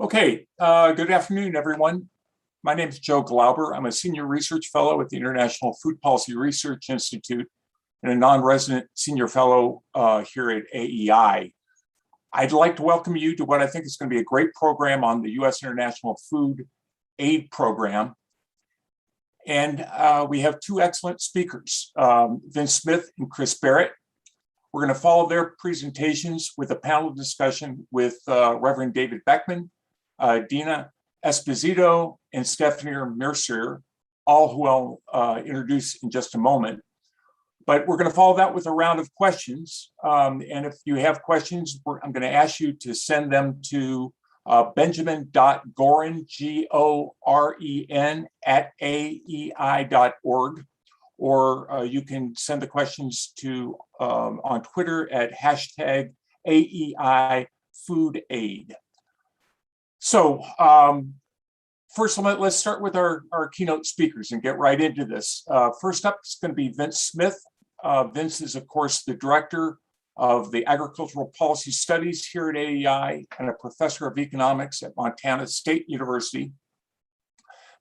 Okay, good afternoon, everyone. My name is Joe Glauber. I'm a senior research fellow at the International Food Policy Research Institute and a non-resident senior fellow here at AEI. I'd like to welcome you to what I think is going to be a great program on the U.S. International Food Aid Program. And we have two excellent speakers, Vince Smith and Chris Barrett. We're going to follow their presentations with a panel discussion with Reverend David Beckmann, Dina, Esposito, and Stephanie Mercier, all who I'll introduce in just a moment. But we're going to follow that with a round of questions. And if you have questions, I'm going to ask you to send them to benjamin.goren, G-O-R-E-N, @aei.org. Or you can send the questions to on Twitter at #AEI Food Aid. So first, let's start with our keynote speakers and get right into this. First up is going to be Vince Smith. Vince is, of course, the director of the Agricultural Policy Studies here at AEI and a professor of economics at Montana State University.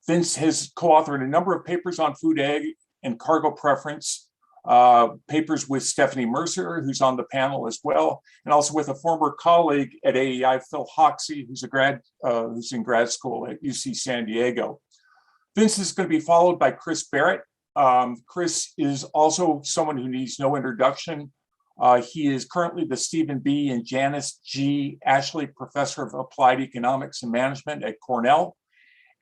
Vince has co-authored a number of papers on food aid and cargo preference, papers with Stephanie Mercier, who's on the panel as well, and also with a former colleague at AEI, Phil Hoxie, who's in grad school at UC San Diego. Vince is going to be followed by Chris Barrett. Chris is also someone who needs no introduction. He is currently the Stephen B. and Janice G. Ashley Professor of Applied Economics and Management at Cornell.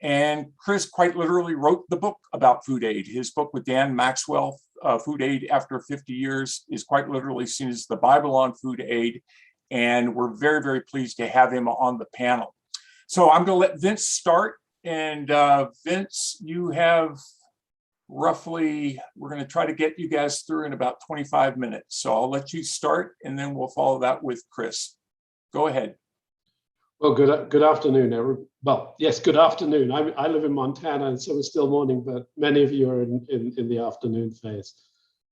And Chris quite literally wrote the book about food aid. His book with Dan Maxwell, Food Aid After 50 Years, is quite literally seen as the Bible on food aid. And we're very, very pleased to have him on the panel. So I'm going to let Vince start. And Vince, you have roughly, we're going to try to get you guys through in about 25 minutes. So I'll let you start and then we'll follow that with Chris. Go ahead. Well, good afternoon, everyone. Well, yes, good afternoon. I live in Montana, and so it's still morning, but many of you are in the afternoon phase.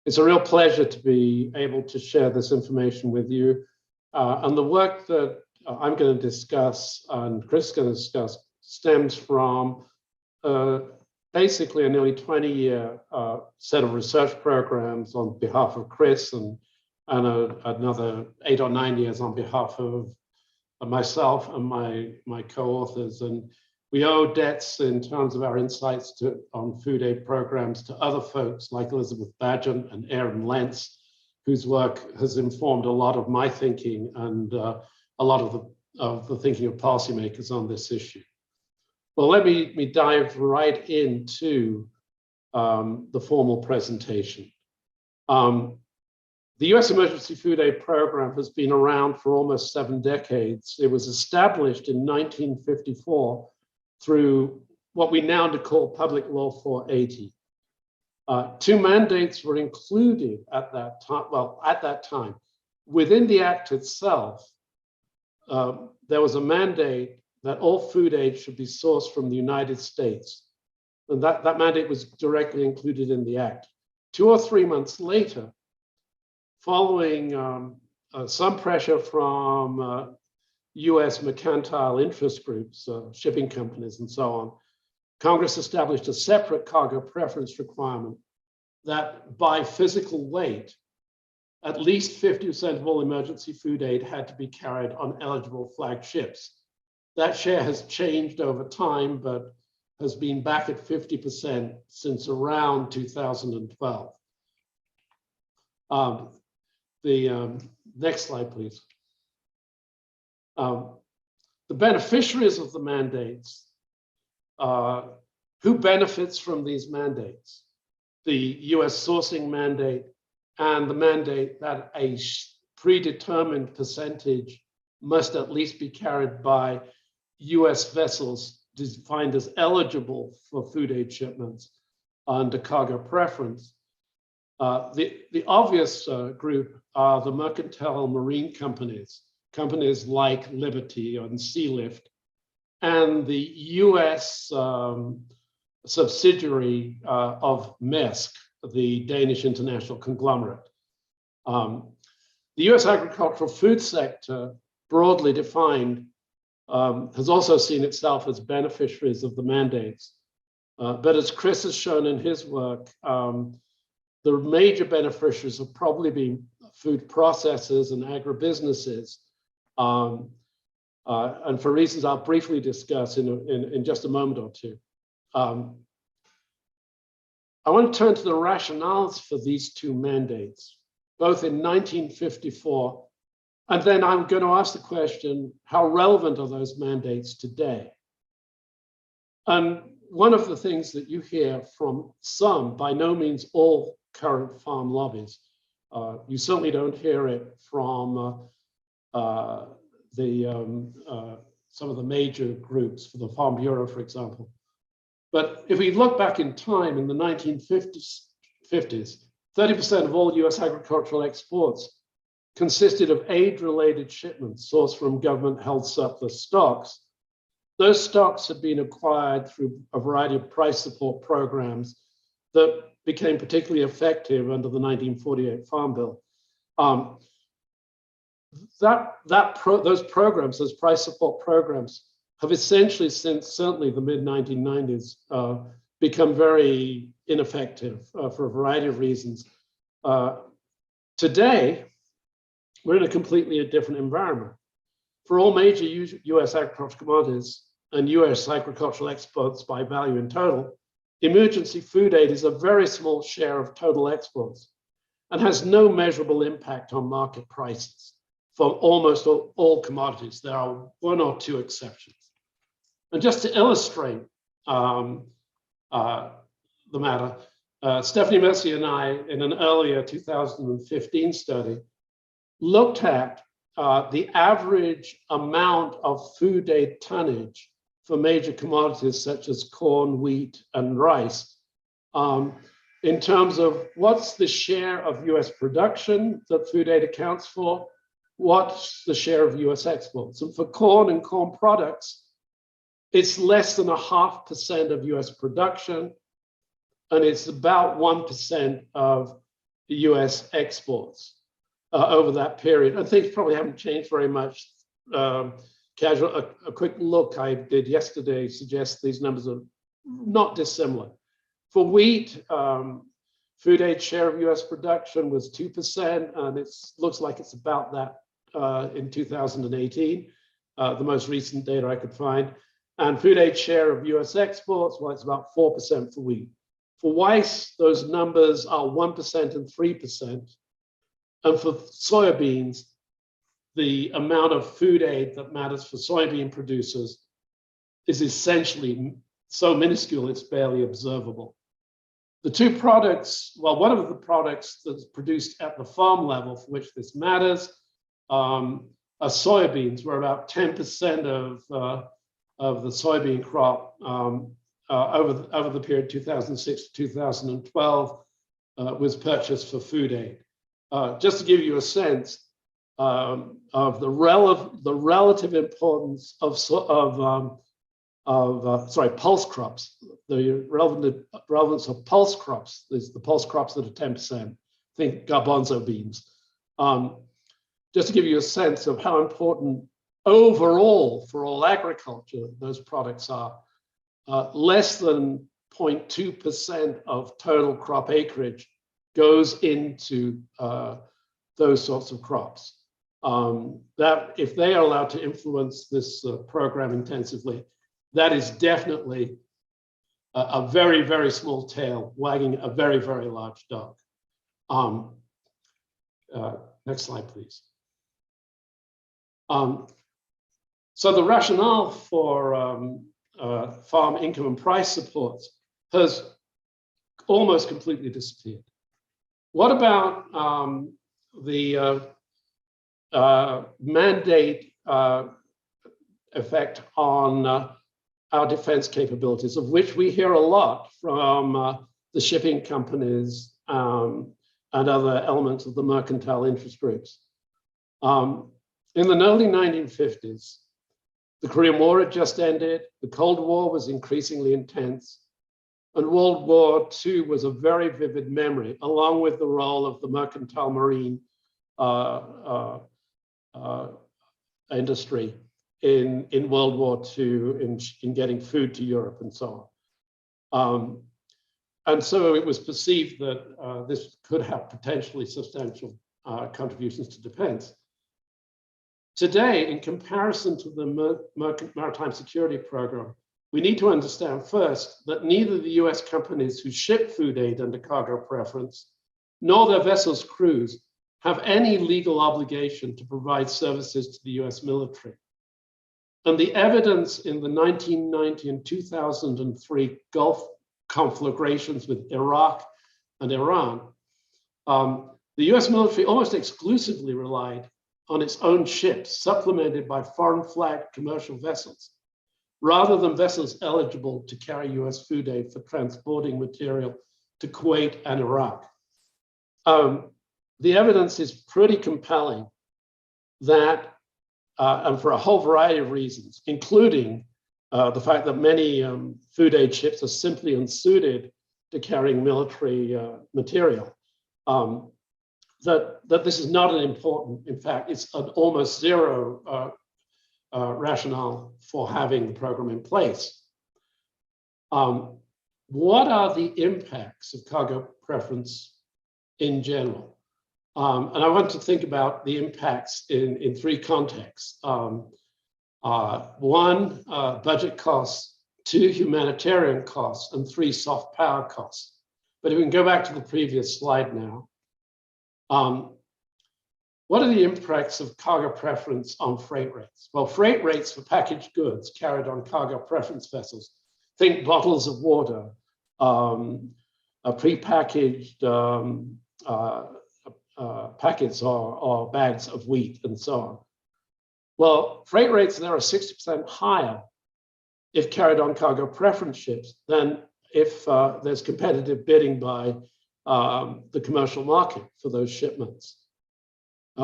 It's a real pleasure to be able to share this information with you. And the work that I'm going to discuss and Chris is going to discuss stems from basically a nearly 20-year set of research programs on behalf of Chris and another 8 or 9 years on behalf of myself and my co-authors, and we owe debts in terms of our insights on food aid programs to other folks like Elizabeth Badgen and Aaron Lentz, whose work has informed a lot of my thinking and a lot of the thinking of policymakers on this issue. Well, let me dive right into the formal presentation. The U.S. Emergency Food Aid Program has been around for almost 7 decades. It was established in 1954 through what we now call Public Law 480. 2 mandates were included at that time. Well, at that time, within the act itself, there was a mandate that all food aid should be sourced from the United States. And that mandate was directly included in the act. 2 or 3 months later, following some pressure from US mercantile interest groups, shipping companies and so on, Congress established a separate cargo preference requirement that by physical weight, at least 50% of all emergency food aid had to be carried on eligible flagged ships. That share has changed over time, but has been back at 50% since around 2012. The next slide, please. The beneficiaries of the mandates, who benefits from these mandates? The US sourcing mandate and the mandate that a predetermined percentage must at least be carried by US vessels defined as eligible for food aid shipments under cargo preference. The obvious group are the mercantile marine companies like Liberty and Sealift, and the US subsidiary of Maersk, the Danish international conglomerate. The US agricultural food sector, broadly defined, has also seen itself as beneficiaries of the mandates. But as Chris has shown in his work, the major beneficiaries have probably been food processors and agribusinesses. And for reasons I'll briefly discuss in just a moment or two. I want to turn to the rationales for these two mandates, both in 1954, and then I'm going to ask the question, how relevant are those mandates today? And one of the things that you hear from some, by no means all current farm lobbies, you certainly don't hear it from some of the major groups, for the Farm Bureau, for example. But if we look back in time, in the 1950s, 30% of all US agricultural exports consisted of aid-related shipments sourced from government-held surplus stocks. Those stocks had been acquired through a variety of price support programs that became particularly effective under the 1948 Farm Bill. Those programs, those price support programs, have essentially, since certainly the mid-1990s, become very ineffective for a variety of reasons. Today, we're in a completely different environment. For all major US agricultural commodities and US agricultural exports by value in total, emergency food aid is a very small share of total exports and has no measurable impact on market prices for almost all commodities. There are one or two exceptions. And just to illustrate the matter, Stephanie Mercier and I, in an earlier 2015 study, looked at the average amount of food aid tonnage for major commodities such as corn, wheat, and rice, in terms of what's the share of US production that food aid accounts for, what's the share of US exports. And for corn and corn products, it's less than 0.5% of US production, and it's about 1% of the US exports over that period. And things probably haven't changed very much. A quick look I did yesterday suggests these numbers are not dissimilar. For wheat, food aid share of US production was 2%, and it looks like it's about that in 2018, the most recent data I could find. And food aid share of US exports, well, it's about 4% for wheat. For rice, those numbers are 1% and 3%. And for soybeans, the amount of food aid that matters for soybean producers is essentially so minuscule it's barely observable. The two products, well, one of the products that's produced at the farm level for which this matters are soybeans, where about 10% of the soybean crop over the period 2006 to 2012 was purchased for food aid. Just to give you a sense of the relative importance of pulse crops, the relevance of pulse crops, is the pulse crops that are 10%, think garbanzo beans. Just to give you a sense of how important overall for all agriculture those products are, less than 0.2% of total crop acreage goes into those sorts of crops. That if they are allowed to influence this program intensively, that is definitely a very, very small tail wagging a very, very large dog. Next slide, please. So the rationale for farm income and price supports has almost completely disappeared. What about the mandate effect on our defense capabilities, of which we hear a lot from the shipping companies and other elements of the mercantile interest groups? In the early 1950s, the Korean War had just ended, the Cold War was increasingly intense, and World War II was a very vivid memory, along with the role of the mercantile marine industry in World War II in getting food to Europe and so on. And so it was perceived that this could have potentially substantial contributions to defense. Today, in comparison to the Maritime Security Program, we need to understand first that neither the US companies who ship food aid under cargo preference, nor their vessels' crews have any legal obligation to provide services to the US military. And the evidence in the 1990 and 2003 Gulf conflagrations with Iraq and Iran, the US military almost exclusively relied on its own ships, supplemented by foreign flagged commercial vessels, rather than vessels eligible to carry US food aid for transporting material to Kuwait and Iraq. The evidence is pretty compelling that, and for a whole variety of reasons, including the fact that many food aid ships are simply unsuited to carrying military material, that this is not an important, in fact, it's an almost zero rationale for having the program in place. What are the impacts of cargo preference in general? And I want to think about the impacts in three contexts. One, budget costs, two, humanitarian costs, and three, soft power costs. But if we can go back to the previous slide now. What are the impacts of cargo preference on freight rates? Well, freight rates for packaged goods carried on cargo preference vessels, think bottles of water, prepackaged packets or bags of wheat and so on. Well, freight rates there are 60% higher if carried on cargo preference ships than if there's competitive bidding by the commercial market for those shipments.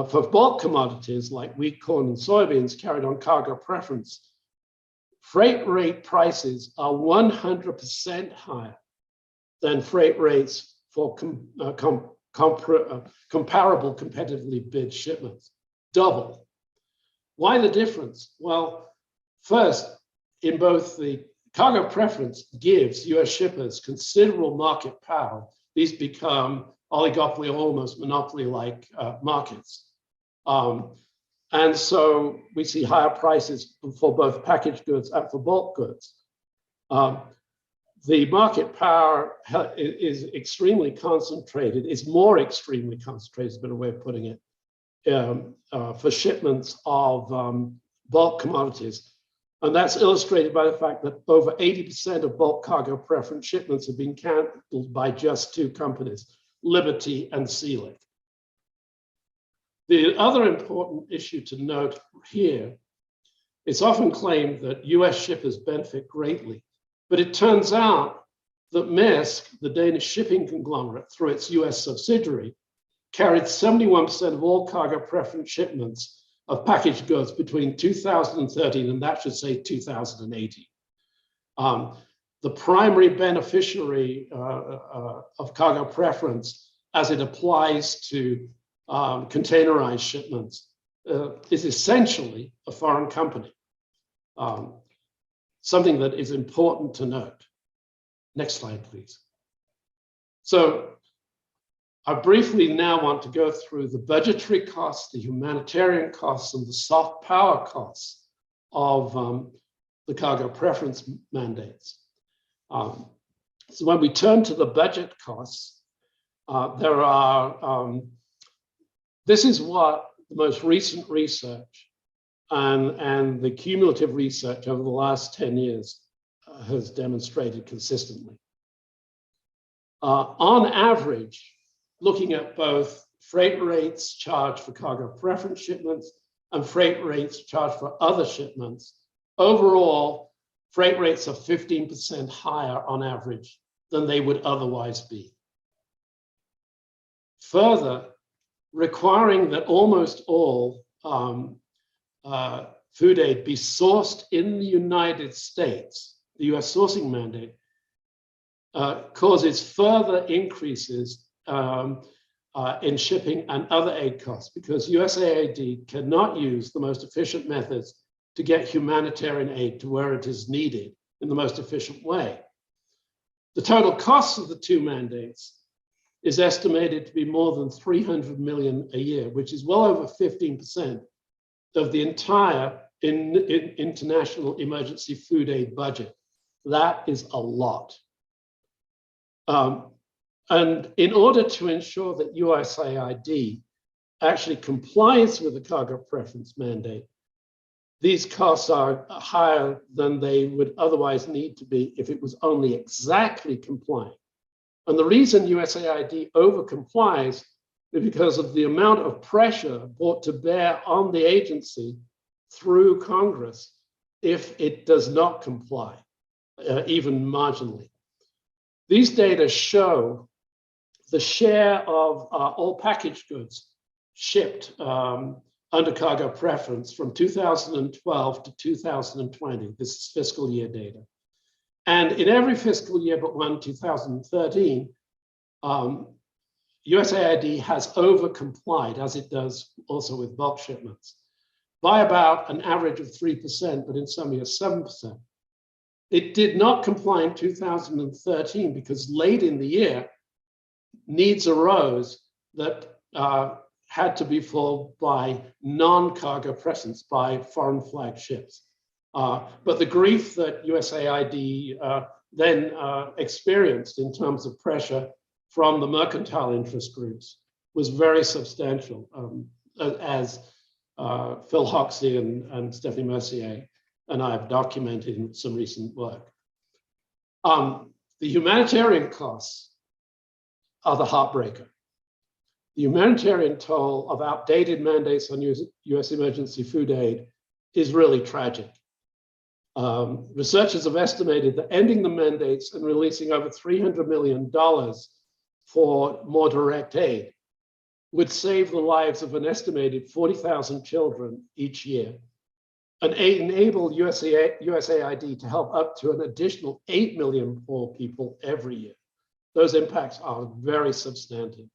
For bulk commodities like wheat, corn, and soybeans carried on cargo preference, freight rate prices are 100% higher than freight rates for comparable competitively bid shipments, double. Why the difference? Well, first, in both the cargo preference gives US shippers considerable market power. These become oligopoly, almost monopoly-like markets. And so we see higher prices for both packaged goods and for bulk goods. The market power is extremely concentrated, is more extremely concentrated, is a better way of putting it, for shipments of bulk commodities. And that's illustrated by the fact that over 80% of bulk cargo preference shipments have been canceled by just two companies, Liberty and Sealick. The other important issue to note here, it's often claimed that US shippers benefit greatly, but it turns out that Maersk, the Danish shipping conglomerate, through its US subsidiary, carried 71% of all cargo preference shipments of packaged goods between 2013 and that should say 2018. The primary beneficiary of cargo preference as it applies to containerized shipments is essentially a foreign company, something that is important to note. Next slide, please. So I briefly now want to go through the budgetary costs, the humanitarian costs, and the soft power costs of the cargo preference mandates. So when we turn to the budget costs, this is what the most recent research and the cumulative research over the last 10 years has demonstrated consistently. On average, looking at both freight rates charged for cargo preference shipments and freight rates charged for other shipments, overall, freight rates are 15% higher on average than they would otherwise be. Further, requiring that almost all food aid be sourced in the United States, the US sourcing mandate, causes further increases in shipping and other aid costs because USAID cannot use the most efficient methods to get humanitarian aid to where it is needed in the most efficient way. The total cost of the two mandates is estimated to be more than 300 million a year, which is well over 15% of the entire international emergency food aid budget. That is a lot. And in order to ensure that USAID actually complies with the cargo preference mandate, these costs are higher than they would otherwise need to be if it was only exactly compliant. And the reason USAID over-complies is because of the amount of pressure brought to bear on the agency through Congress if it does not comply, even marginally. These data show the share of all packaged goods shipped under cargo preference from 2012 to 2020. This is fiscal year data. And in every fiscal year but one, 2013, USAID has over-complied, as it does also with bulk shipments, by about an average of 3%, but in some years 7%. It did not comply in 2013 because late in the year, needs arose that had to be fulfilled by non-cargo presence, by foreign flag ships. But the grief that USAID then experienced in terms of pressure from the mercantile interest groups was very substantial, as Phil Hoxie and Stephanie Mercier and I have documented in some recent work. The humanitarian costs are the heartbreaker. The humanitarian toll of outdated mandates on US emergency food aid is really tragic. Researchers have estimated that ending the mandates and releasing over $300 million for more direct aid would save the lives of an estimated 40,000 children each year and enable USAID to help up to an additional 8 million poor people every year. Those impacts are very substantive.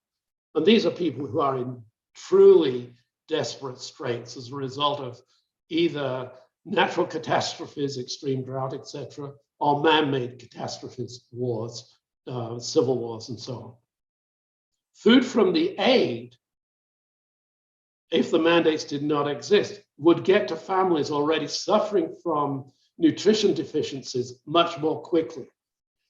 And these are people who are in truly desperate straits as a result of either natural catastrophes, extreme drought, etc., or man-made catastrophes, wars, civil wars, and so on. Food from the aid, if the mandates did not exist, would get to families already suffering from nutrition deficiencies much more quickly,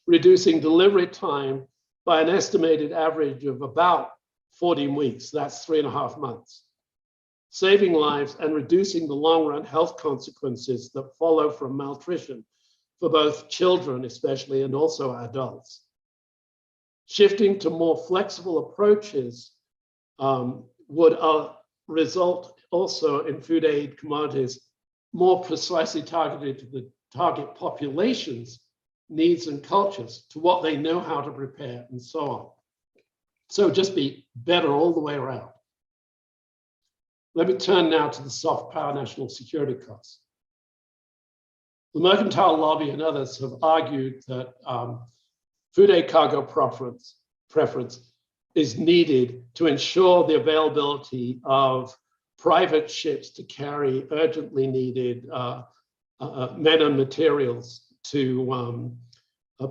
reducing delivery time by an estimated average of about 14 weeks, that's 3.5 months, saving lives and reducing the long-run health consequences that follow from malnutrition for both children especially and also adults. Shifting to more flexible approaches would result also in food aid commodities more precisely targeted to the target populations, needs and cultures, to what they know how to prepare and so on. So just be better all the way around. Let me turn now to the soft power national security costs. The mercantile lobby and others have argued that food aid cargo preference is needed to ensure the availability of private ships to carry urgently needed men and materials to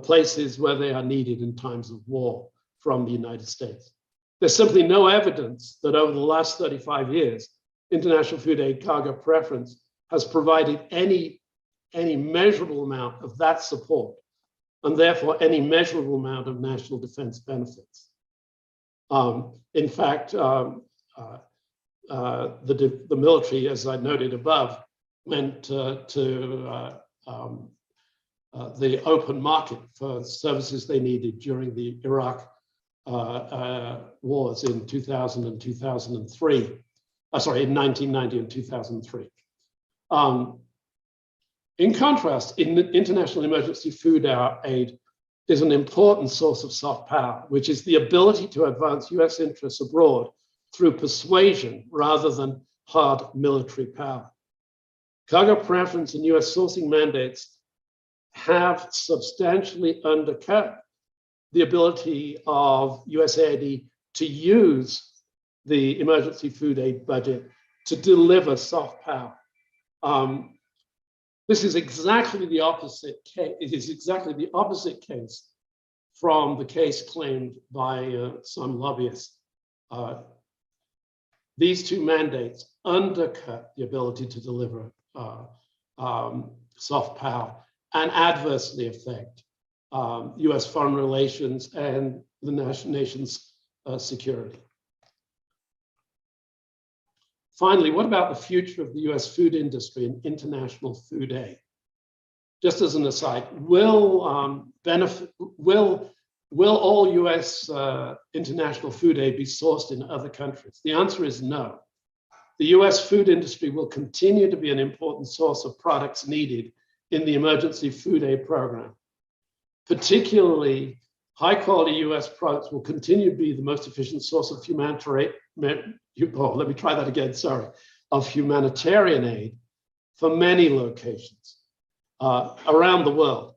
places where they are needed in times of war from the United States. There's simply no evidence that over the last 35 years, international food aid cargo preference has provided any measurable amount of that support, and therefore any measurable amount of national defense benefits. In fact, the military, as I noted above, went to the open market for services they needed during the Iraq wars in 2000 and 2003. In 1990 and 2003. In contrast, international emergency food aid is an important source of soft power, which is the ability to advance US interests abroad through persuasion rather than hard military power. Cargo preference and US sourcing mandates have substantially undercut the ability of USAID to use the emergency food aid budget to deliver soft power. This is exactly the opposite case. It is exactly the opposite case from the case claimed by some lobbyists. These two mandates undercut the ability to deliver soft power and adversely affect US foreign relations and the nation's security. Finally, what about the future of the US food industry and international food aid? Just as an aside, will all US international food aid be sourced in other countries? The answer is no. The US food industry will continue to be an important source of products needed in the emergency food aid program. Particularly, high quality US products will continue to be the most efficient source of humanitarian aid for many locations around the world.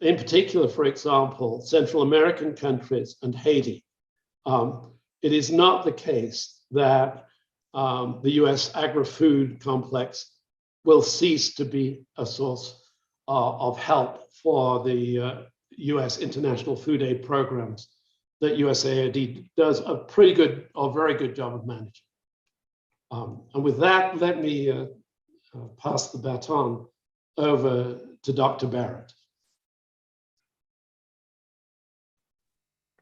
In particular, for example, Central American countries and Haiti. It is not the case that the US agri-food complex will cease to be a source of help for the US international food aid programs that USAID does a pretty good or very good job of managing. And with that, let me pass the baton over to Dr. Barrett.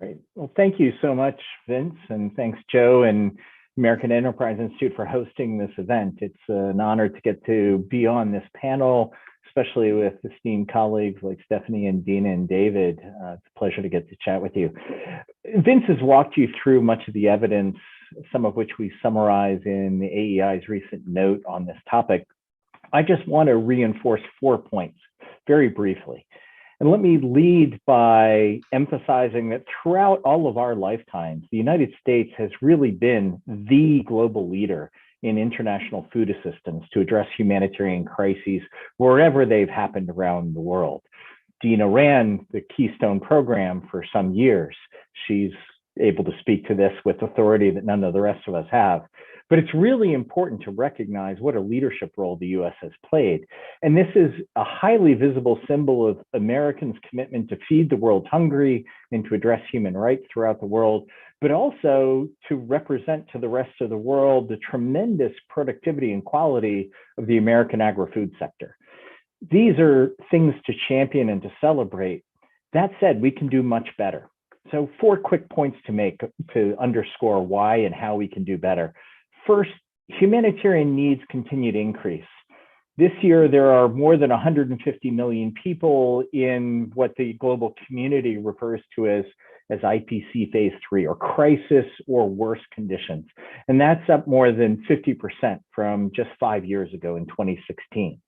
Great. Well, thank you so much, Vince, and thanks, Joe and American Enterprise Institute for hosting this event. It's an honor to get to be on this panel, especially with esteemed colleagues like Stephanie and Dina and David. It's a pleasure to get to chat with you. Vince has walked you through much of the evidence, some of which we summarize in the AEI's recent note on this topic. I just want to reinforce 4 points very briefly. And let me lead by emphasizing that throughout all of our lifetimes, the United States has really been the global leader in international food assistance to address humanitarian crises wherever they've happened around the world. Dina ran the Keystone program for some years. She's able to speak to this with authority that none of the rest of us have. But it's really important to recognize what a leadership role the US has played. And this is a highly visible symbol of Americans' commitment to feed the world hungry and to address human rights throughout the world, but also to represent to the rest of the world the tremendous productivity and quality of the American agri-food sector. These are things to champion and to celebrate. That said, we can do much better. So 4 quick points to make to underscore why and how we can do better. First, humanitarian needs continue to increase. This year, there are more than 150 million people in what the global community refers to as IPC phase 3, or crisis or worse conditions. And that's up more than 50% from just 5 years ago in 2016.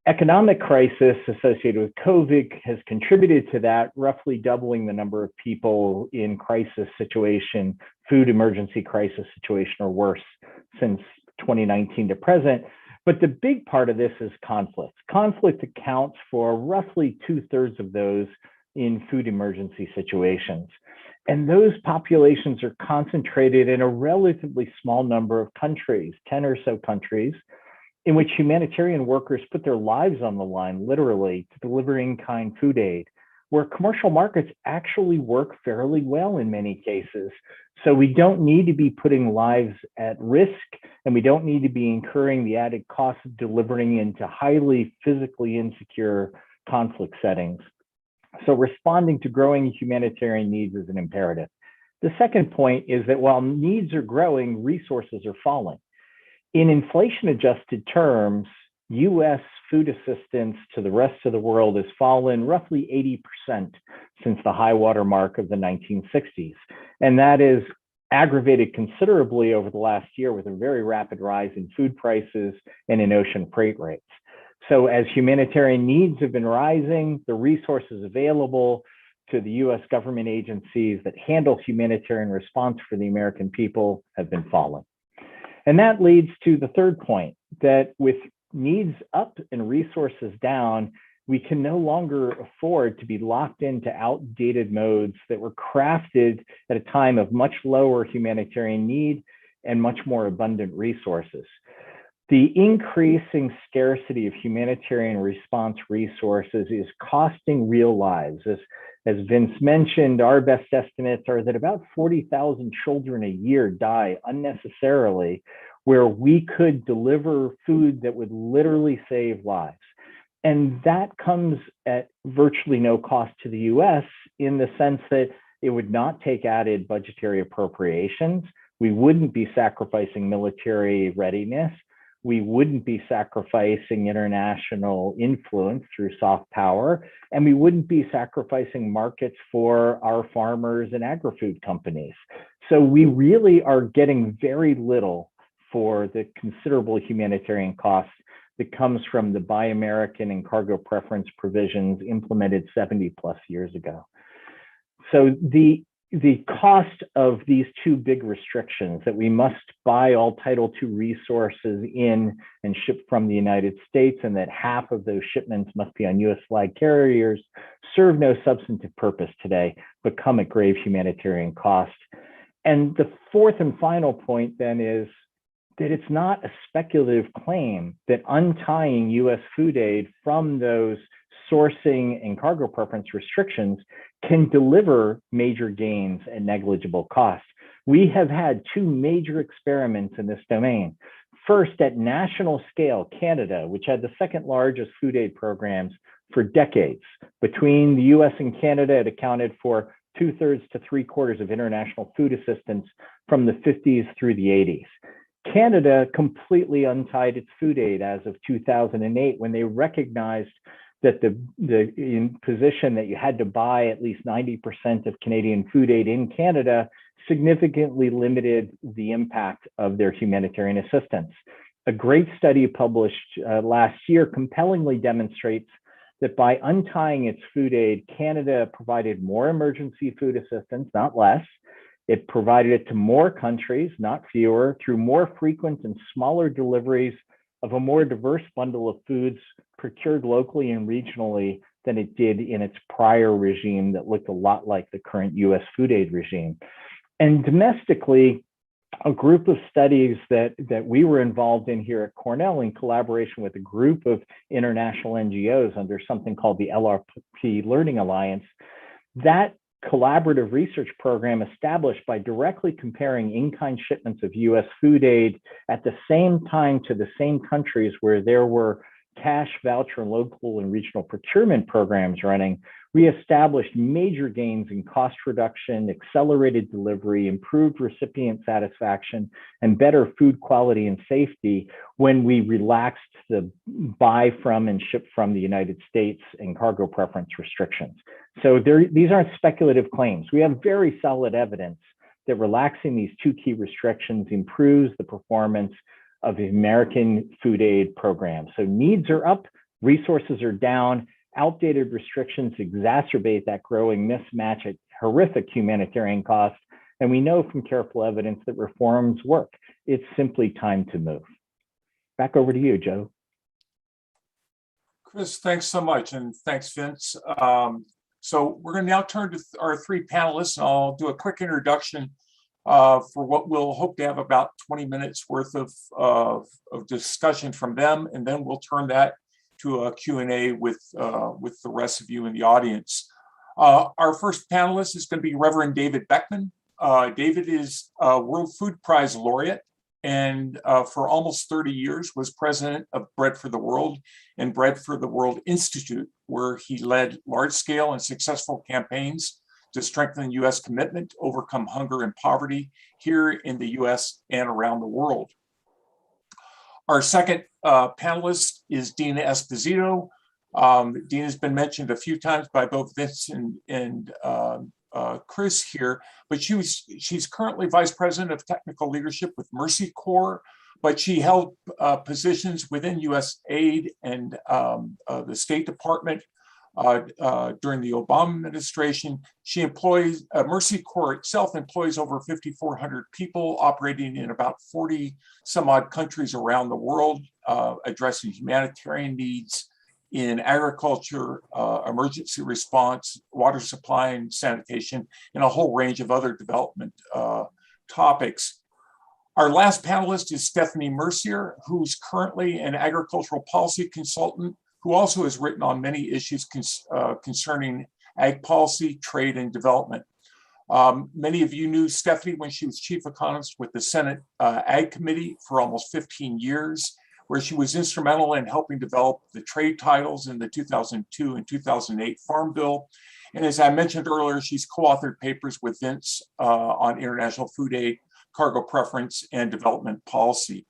Economic crisis associated with COVID has contributed to that, roughly doubling the number of people in crisis situation, food emergency crisis situation or worse since 2019 to present. But the big part of this is conflict. Conflict accounts for roughly 2/3 of those in food emergency situations. And those populations are concentrated in a relatively small number of countries, 10 or so countries, in which humanitarian workers put their lives on the line, literally, to deliver in-kind food aid, where commercial markets actually work fairly well in many cases. So we don't need to be putting lives at risk, and we don't need to be incurring the added cost of delivering into highly physically insecure conflict settings. So responding to growing humanitarian needs is an imperative. The second point is that while needs are growing, resources are falling. In inflation-adjusted terms, US food assistance to the rest of the world has fallen roughly 80% since the high water mark of the 1960s. And that is aggravated considerably over the last year with a very rapid rise in food prices and in ocean freight rates. So as humanitarian needs have been rising, the resources available to the US government agencies that handle humanitarian response for the American people have been falling. And that leads to the third point, that with needs up and resources down, we can no longer afford to be locked into outdated modes that were crafted at a time of much lower humanitarian need and much more abundant resources. The increasing scarcity of humanitarian response resources is costing real lives. As Vince mentioned, our best estimates are that about 40,000 children a year die unnecessarily, where we could deliver food that would literally save lives. And that comes at virtually no cost to the US in the sense that it would not take added budgetary appropriations. We wouldn't be sacrificing military readiness. We wouldn't be sacrificing international influence through soft power, and we wouldn't be sacrificing markets for our farmers and agri-food companies. So we really are getting very little for the considerable humanitarian cost that comes from the Buy American and cargo preference provisions implemented 70 plus years ago. So the cost of these two big restrictions, that we must buy all Title II resources in and ship from the United States, and that half of those shipments must be on US flag carriers, serve no substantive purpose today, but come at grave humanitarian cost. And the fourth and final point then is that it's not a speculative claim that untying US food aid from those sourcing and cargo preference restrictions can deliver major gains at negligible cost. We have had two major experiments in this domain. First, at national scale, Canada, which had the second largest food aid programs for decades. Between the US and Canada, it accounted for 2/3 to 3/4 of international food assistance from the 50s through the 80s. Canada completely untied its food aid as of 2008 when they recognized that the imposition that you had to buy at least 90% of Canadian food aid in Canada significantly limited the impact of their humanitarian assistance. A great study published last year compellingly demonstrates that by untying its food aid, Canada provided more emergency food assistance, not less. It provided it to more countries, not fewer, through more frequent and smaller deliveries of a more diverse bundle of foods procured locally and regionally than it did in its prior regime that looked a lot like the current US food aid regime. And domestically, a group of studies that we were involved in here at Cornell in collaboration with a group of international NGOs under something called the LRP Learning Alliance, that collaborative research program established by directly comparing in-kind shipments of US food aid at the same time to the same countries where there were cash, voucher, and local and regional procurement programs running, we established major gains in cost reduction, accelerated delivery, improved recipient satisfaction, and better food quality and safety when we relaxed the buy from and ship from the United States and cargo preference restrictions. So these aren't speculative claims. We have very solid evidence that relaxing these two key restrictions improves the performance of the American food aid program. So needs are up, resources are down, outdated restrictions exacerbate that growing mismatch at horrific humanitarian costs. And we know from careful evidence that reforms work. It's simply time to move. Back over to you, Joe. Chris, thanks so much. And thanks, Vince. So we're going to now turn to our three panelists, and I'll do a quick introduction for what we'll hope to have about 20 minutes worth of discussion from them. And then we'll turn that to a Q&A with the rest of you in the audience. Our first panelist is going to be Reverend David Beckmann. David is a World Food Prize laureate, and for almost 30 years was president of Bread for the World and Bread for the World Institute, where he led large-scale and successful campaigns to strengthen U.S. commitment to overcome hunger and poverty here in the U.S. and around the world. Our second panelist is Dina Esposito. Dina has been mentioned a few times by both Vincent and Chris here, but she's currently Vice President of Technical Leadership with Mercy Corps, but she held positions within U.S. aid and the State Department during the Obama administration. She employs, Mercy Corps itself employs over 5,400 people operating in about 40 some odd countries around the world, addressing humanitarian needs in agriculture, emergency response, water supply and sanitation, and a whole range of other development topics. Our last panelist is Stephanie Mercier, who's currently an agricultural policy consultant who also has written on many issues concerning ag policy, trade, and development. Many of you knew Stephanie when she was chief economist with the Senate Ag Committee for almost 15 years, where she was instrumental in helping develop the trade titles in the 2002 and 2008 Farm Bill. And as I mentioned earlier, she's co-authored papers with Vince on international food aid, cargo preference, and development policy.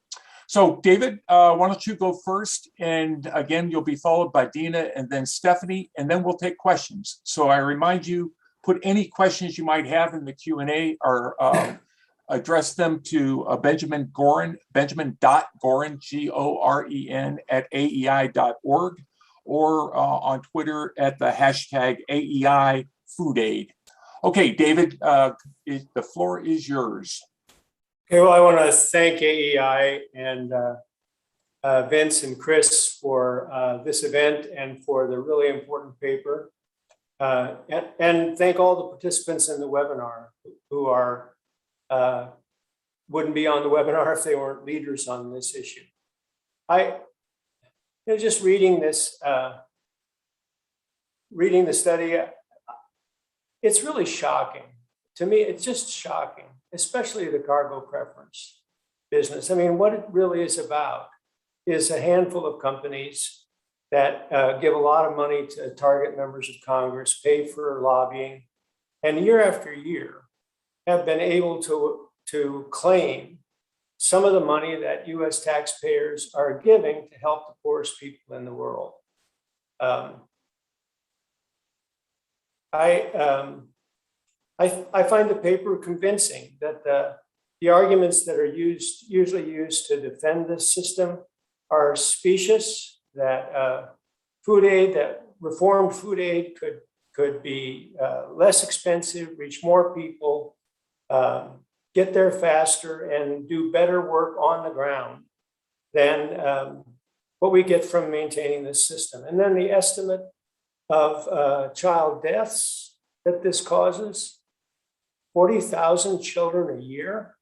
So David, why don't you go first? And again, you'll be followed by Dina and then Stephanie, and then we'll take questions. So I remind you, put any questions you might have in the Q&A or address them to Benjamin Gorin, benjamin.gorin, Goren, at aei.org, or on Twitter at the hashtag AEI Food Aid. Okay, David, the floor is yours. Okay, well, I want to thank AEI and Vince and Chris for this event and for the really important paper. And thank all the participants in the webinar who are wouldn't be on the webinar if they weren't leaders on this issue. Just reading this, reading the study, it's really shocking. To me, it's just shocking, especially the cargo preference business. I mean, what it really is about is a handful of companies that give a lot of money to target members of Congress, pay for lobbying, and year after year have been able to claim some of the money that US taxpayers are giving to help the poorest people in the world. I find the paper convincing that the arguments that are usually used to defend this system are specious, that food aid, that reformed food aid could be less expensive, reach more people, get there faster, and do better work on the ground than what we get from maintaining this system. And then the estimate of child deaths that this causes, 40,000 children a year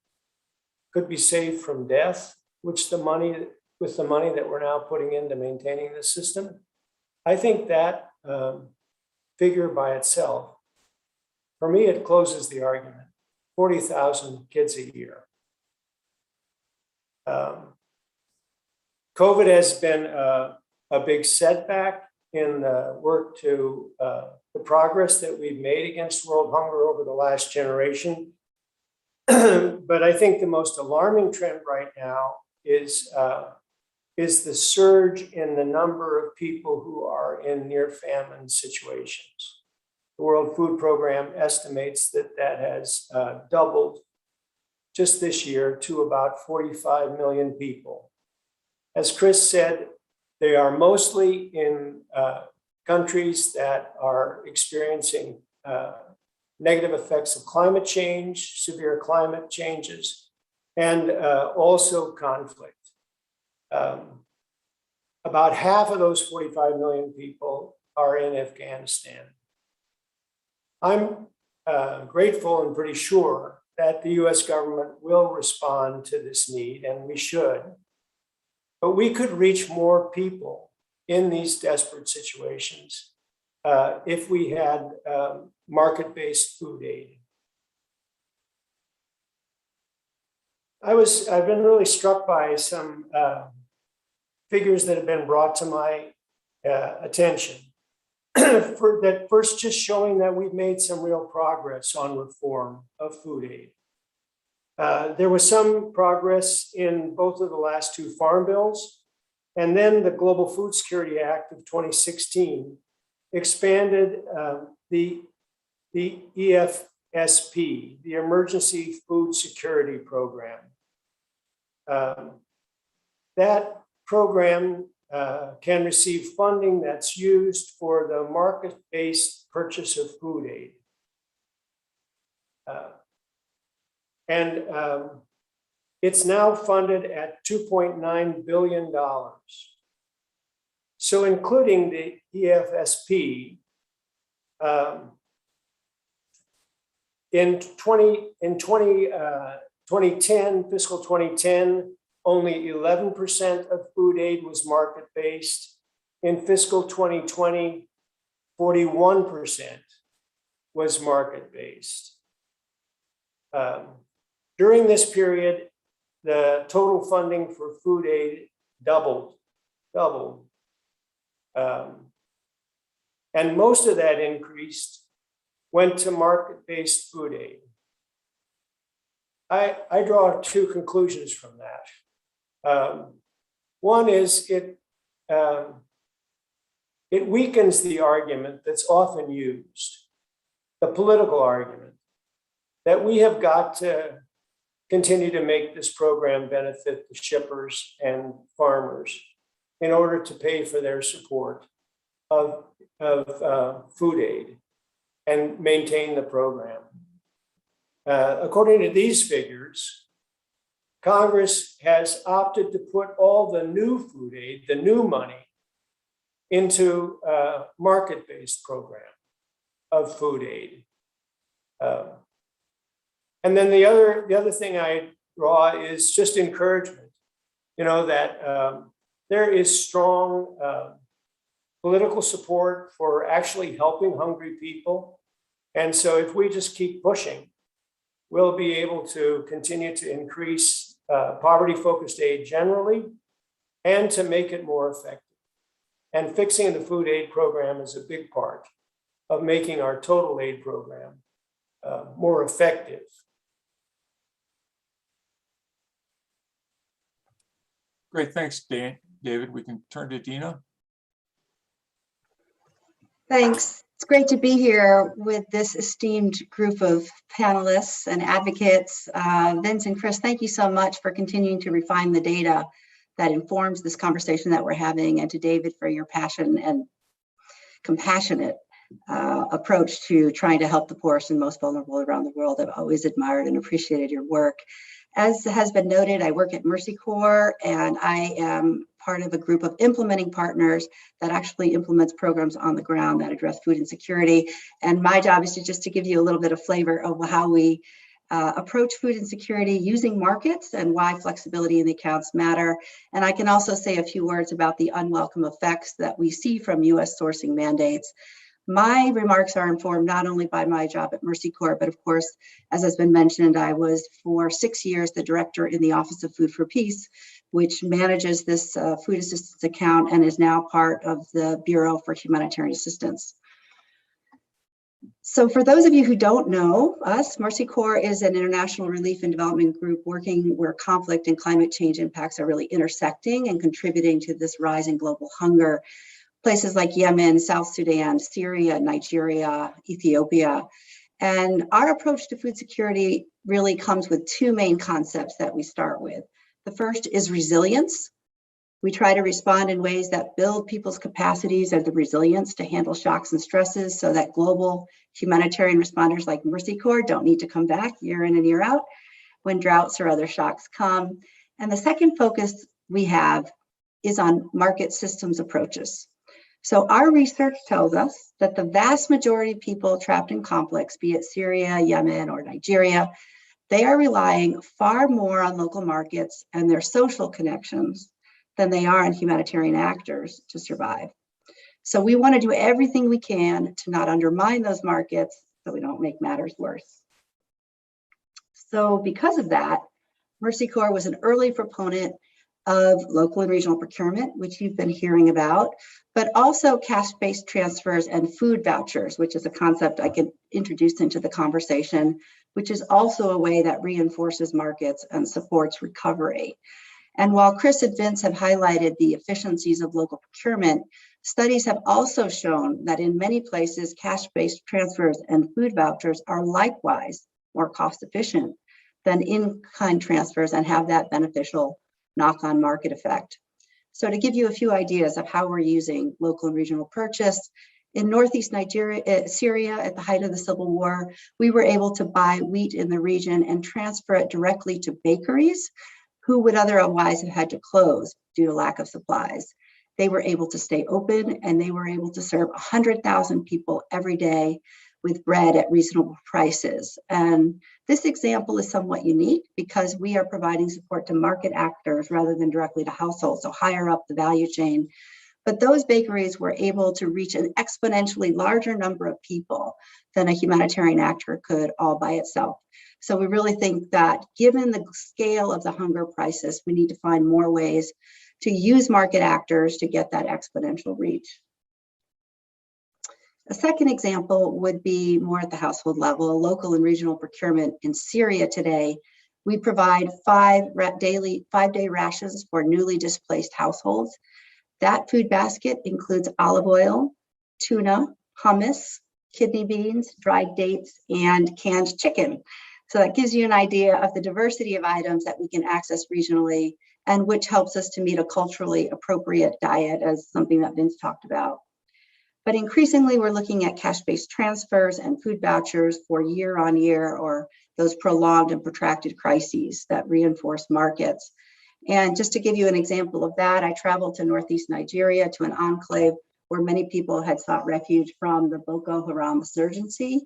could be saved from death, with the money that we're now putting into maintaining this system. I think that figure by itself, for me, it closes the argument. 40,000 kids a year. COVID has been a big setback in the work to the progress that we've made against world hunger over the last generation. But I think the most alarming trend right now is the surge in the number of people who are in near famine situations. The World Food Program estimates that has doubled just this year to about 45 million people. As Chris said, they are mostly in countries that are experiencing negative effects of climate change, severe climate changes, and also conflict. About half of those 45 million people are in Afghanistan. I'm grateful and pretty sure that the US government will respond to this need, and we should. But we could reach more people in these desperate situations if we had market-based food aid. I've been really struck by some figures that have been brought to my attention. For that first, just showing that we've made some real progress on reform of food aid. There was some progress in both of the last two farm bills, and then the Global Food Security Act of 2016 expanded the EFSP, the Emergency Food Security Program. That program can receive funding that's used for the market-based purchase of food aid. It's now funded at $2.9 billion. So including the EFSP, in 2020, fiscal 2010, only 11% of food aid was market-based. In fiscal 2020, 41% was market-based. During this period, the total funding for food aid doubled. And most of that increase went to market-based food aid. I draw two conclusions from that. One is it weakens the argument that's often used, the political argument, that we have got to continue to make this program benefit the shippers and farmers in order to pay for their support of food aid and maintain the program. According to these figures, Congress has opted to put all the new food aid, the new money, into a market-based program of food aid. And then the other thing I draw is just encouragement, that there is strong political support for actually helping hungry people. And so if we just keep pushing, we'll be able to continue to increase poverty-focused aid generally and to make it more effective. And fixing the food aid program is a big part of making our total aid program more effective. Great, thanks, David. We can turn to Dina. Thanks. It's great to be here with this esteemed group of panelists and advocates. Vince and Chris, thank you so much for continuing to refine the data that informs this conversation that we're having, and to David for your passion and compassionate approach to trying to help the poorest and most vulnerable around the world. I've always admired and appreciated your work. As has been noted, I work at Mercy Corps, and I am part of a group of implementing partners that actually implements programs on the ground that address food insecurity. And my job is just to give you a little bit of flavor of how we approach food insecurity using markets and why flexibility in the accounts matter. And I can also say a few words about the unwelcome effects that we see from US sourcing mandates. My remarks are informed not only by my job at Mercy Corps, but of course, as has been mentioned, I was for 6 years the director in the Office of Food for Peace, which manages this food assistance account and is now part of the Bureau for Humanitarian Assistance. So for those of you who don't know us, Mercy Corps is an international relief and development group working where conflict and climate change impacts are really intersecting and contributing to this rise in global hunger. Places like Yemen, South Sudan, Syria, Nigeria, Ethiopia. And our approach to food security really comes with two main concepts that we start with. The first is resilience. We try to respond in ways that build people's capacities and the resilience to handle shocks and stresses so that global humanitarian responders like Mercy Corps don't need to come back year in and year out when droughts or other shocks come. And the second focus we have is on market systems approaches. So our research tells us that the vast majority of people trapped in conflicts, be it Syria, Yemen, or Nigeria, they are relying far more on local markets and their social connections than they are on humanitarian actors to survive. So we want to do everything we can to not undermine those markets so we don't make matters worse. So because of that, Mercy Corps was an early proponent of local and regional procurement, which you've been hearing about, but also cash-based transfers and food vouchers, which is a concept I can introduce into the conversation, which is also a way that reinforces markets and supports recovery. And while Chris and Vince have highlighted the efficiencies of local procurement, studies have also shown that in many places, cash-based transfers and food vouchers are likewise more cost efficient than in-kind transfers and have that beneficial knock-on market effect. So to give you a few ideas of how we're using local and regional purchase, in Northeast Syria, at the height of the civil war, we were able to buy wheat in the region and transfer it directly to bakeries who would otherwise have had to close due to lack of supplies. They were able to stay open and they were able to serve 100,000 people every day with bread at reasonable prices. And this example is somewhat unique because we are providing support to market actors rather than directly to households, so higher up the value chain. But those bakeries were able to reach an exponentially larger number of people than a humanitarian actor could all by itself. So we really think that given the scale of the hunger crisis, we need to find more ways to use market actors to get that exponential reach. A second example would be more at the household level, local and regional procurement in Syria today. We provide 5-day rations for newly displaced households. That food basket includes olive oil, tuna, hummus, kidney beans, dried dates, and canned chicken. So that gives you an idea of the diversity of items that we can access regionally and which helps us to meet a culturally appropriate diet, as something that Vince talked about. But increasingly, we're looking at cash-based transfers and food vouchers for year-on-year or those prolonged and protracted crises that reinforce markets. And just to give you an example of that, I traveled to Northeast Nigeria to an enclave where many people had sought refuge from the Boko Haram insurgency.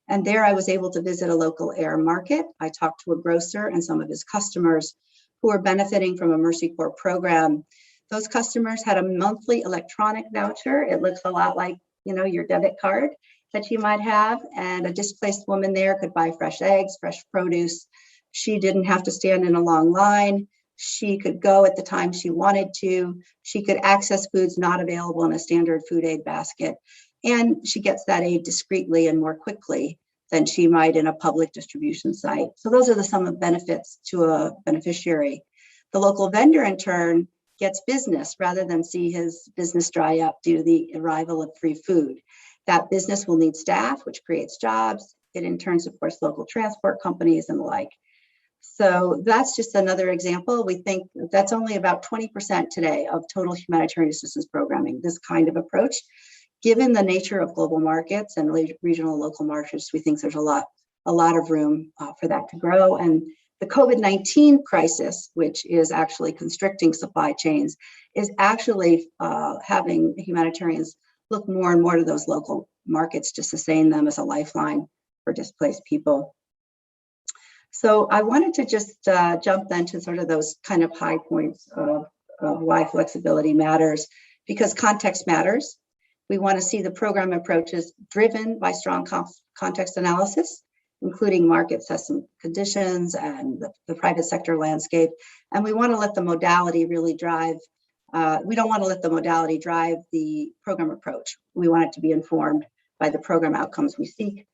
And there I was able to visit a local air market. I talked to a grocer and some of his customers who are benefiting from a Mercy Corps program. Those customers had a monthly electronic voucher. It looks a lot like, your debit card that you might have. And a displaced woman there could buy fresh eggs, fresh produce. She didn't have to stand in a long line. She could go at the time she wanted to. She could access foods not available in a standard food aid basket. And she gets that aid discreetly and more quickly than she might in a public distribution site. So those are some of the benefits to a beneficiary. The local vendor, in turn, gets business rather than see his business dry up due to the arrival of free food. That business will need staff, which creates jobs. It in turn supports local transport companies and the like. So that's just another example. We think that's only about 20% today of total humanitarian assistance programming, this kind of approach. Given the nature of global markets and regional local markets, we think there's a lot of room for that to grow. And the COVID-19 crisis, which is actually constricting supply chains, is actually having humanitarians look more and more to those local markets to sustain them as a lifeline for displaced people. So I wanted to just jump then to sort of those kind of high points of why flexibility matters, because context matters. We want to see the program approaches driven by strong context analysis, including market assessment conditions and the private sector landscape. And we want to let the modality really drive, we don't want to let the modality drive the program approach. We want it to be informed by the program outcomes we seek.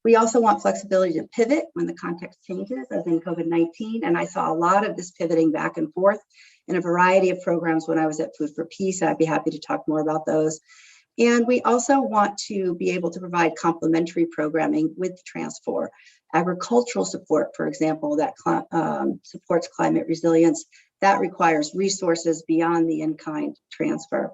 We also want flexibility to pivot when the context changes, as in COVID-19. And I saw a lot of this pivoting back and forth in a variety of programs when I was at Food for Peace. I'd be happy to talk more about those. And we also want to be able to provide complementary programming with transfer, agricultural support, for example, that supports climate resilience. That requires resources beyond the in-kind transfer.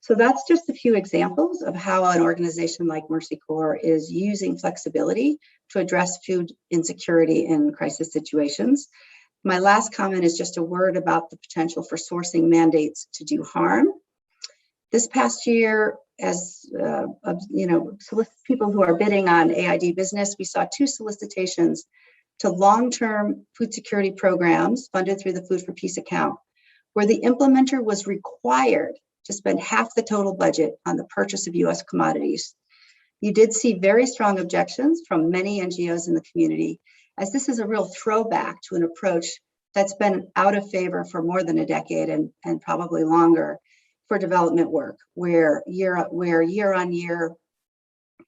So that's just a few examples of how an organization like Mercy Corps is using flexibility to address food insecurity in crisis situations. My last comment is just a word about the potential for sourcing mandates to do harm. This past year, as people who are bidding on AID business, we saw 2 solicitations to long-term food security programs funded through the Food for Peace account, where the implementer was required to spend half the total budget on the purchase of US commodities. You did see very strong objections from many NGOs in the community, as this is a real throwback to an approach that's been out of favor for more than a decade and probably longer for development work, where year-on-year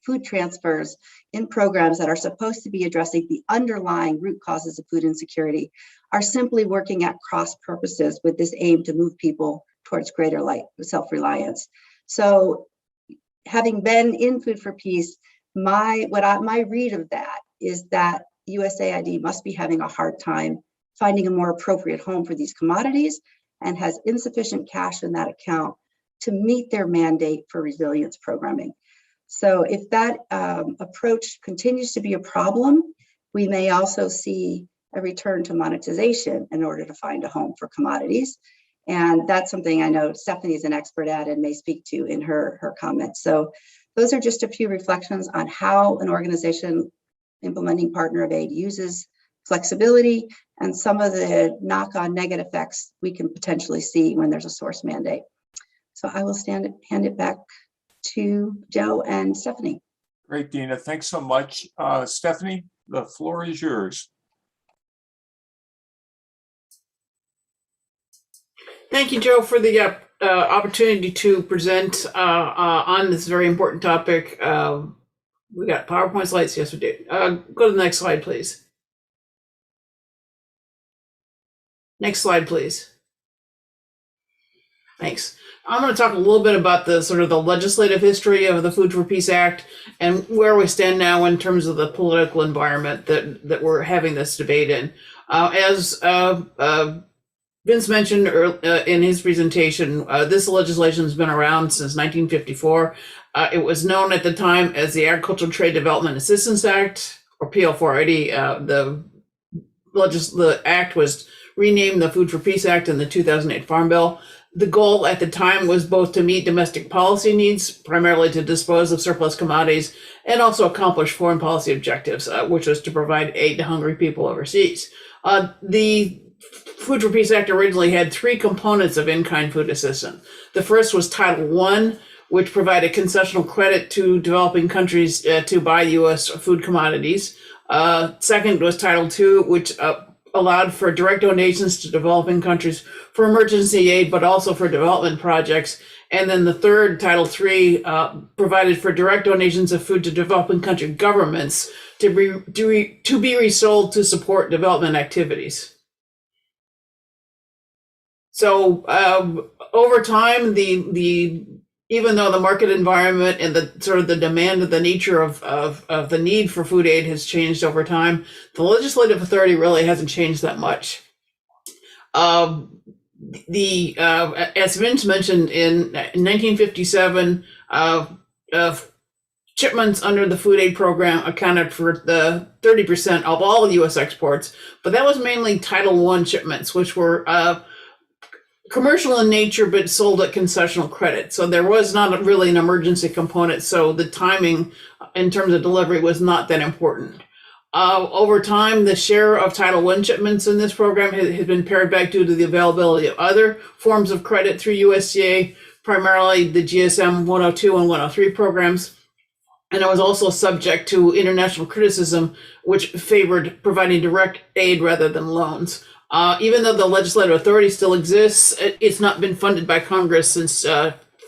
food transfers in programs that are supposed to be addressing the underlying root causes of food insecurity are simply working at cross purposes with this aim to move people towards greater self-reliance. So having been in Food for Peace, my read of that is that USAID must be having a hard time finding a more appropriate home for these commodities and has insufficient cash in that account to meet their mandate for resilience programming. So if that approach continues to be a problem, we may also see a return to monetization in order to find a home for commodities. And that's something I know Stephanie is an expert at and may speak to in her comments. So those are just a few reflections on how an organization implementing partner of aid uses flexibility and some of the knock-on negative effects we can potentially see when there's a source mandate. So I will hand it back to Joe and Stephanie. Great, Dina. Thanks so much. Stephanie, the floor is yours. Thank you, Joe, for the opportunity to present on this very important topic. We got PowerPoint slides. Yes, we do. Go to the next slide, please. Next slide, please. Thanks. I'm going to talk a little bit about the sort of the legislative history of the Food for Peace Act and where we stand now in terms of the political environment that we're having this debate in. As Vince mentioned in his presentation, this legislation has been around since 1954. It was known at the time as the Agricultural Trade Development Assistance Act, or PL480. The act was renamed the Food for Peace Act in the 2008 Farm Bill. The goal at the time was both to meet domestic policy needs, primarily to dispose of surplus commodities, and also accomplish foreign policy objectives, which was to provide aid to hungry people overseas. The Food for Peace Act originally had three components of in-kind food assistance. The first was Title I, which provided concessional credit to developing countries to buy U.S. food commodities. Second was Title II, which allowed for direct donations to developing countries for emergency aid, but also for development projects. And then the third, Title III, provided for direct donations of food to developing country governments to be resold to support development activities. So over time, even though the market environment and the sort of the demand of the nature of the need for food aid has changed over time, the legislative authority really hasn't changed that much. As Vince mentioned, in 1957, shipments under the food aid program accounted for the 30% of all U.S. exports, but that was mainly Title I shipments, which were commercial in nature, but sold at concessional credit. So there was not really an emergency component. So the timing in terms of delivery was not that important. Over time, the share of Title I shipments in this program has been pared back due to the availability of other forms of credit through USDA, primarily the GSM 102 and 103 programs. And it was also subject to international criticism, which favored providing direct aid rather than loans. Even though the legislative authority still exists, it's not been funded by Congress since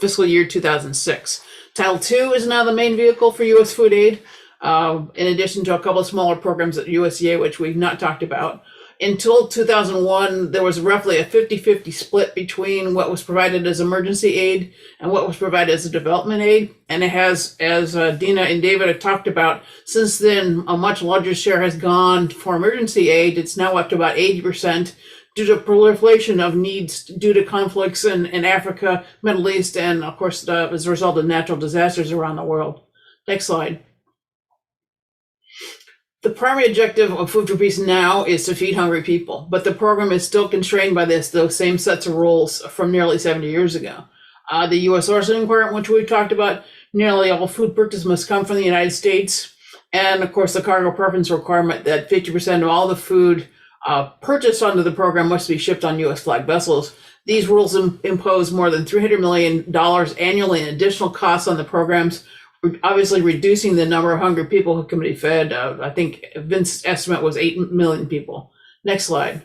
fiscal year 2006. Title II is now the main vehicle for U.S. food aid, in addition to a couple of smaller programs at USDA, which we've not talked about. Until 2001, there was roughly a 50-50 split between what was provided as emergency aid and what was provided as a development aid. And it has, as Dina and David have talked about, since then, a much larger share has gone for emergency aid. It's now up to about 80% due to proliferation of needs due to conflicts in Africa, Middle East, and of course, as a result of natural disasters around the world. Next slide. The primary objective of Food for Peace now is to feed hungry people, but the program is still constrained by those same sets of rules from nearly 70 years ago. The U.S. sourcing requirement, which we talked about, nearly all food purchase must come from the United States. And of course, the cargo preference requirement that 50% of all the food purchased under the program must be shipped on U.S. flag vessels. These rules impose more than $300 million annually in additional costs on the programs, obviously reducing the number of hungry people who can be fed. I think Vince's estimate was 8 million people. Next slide.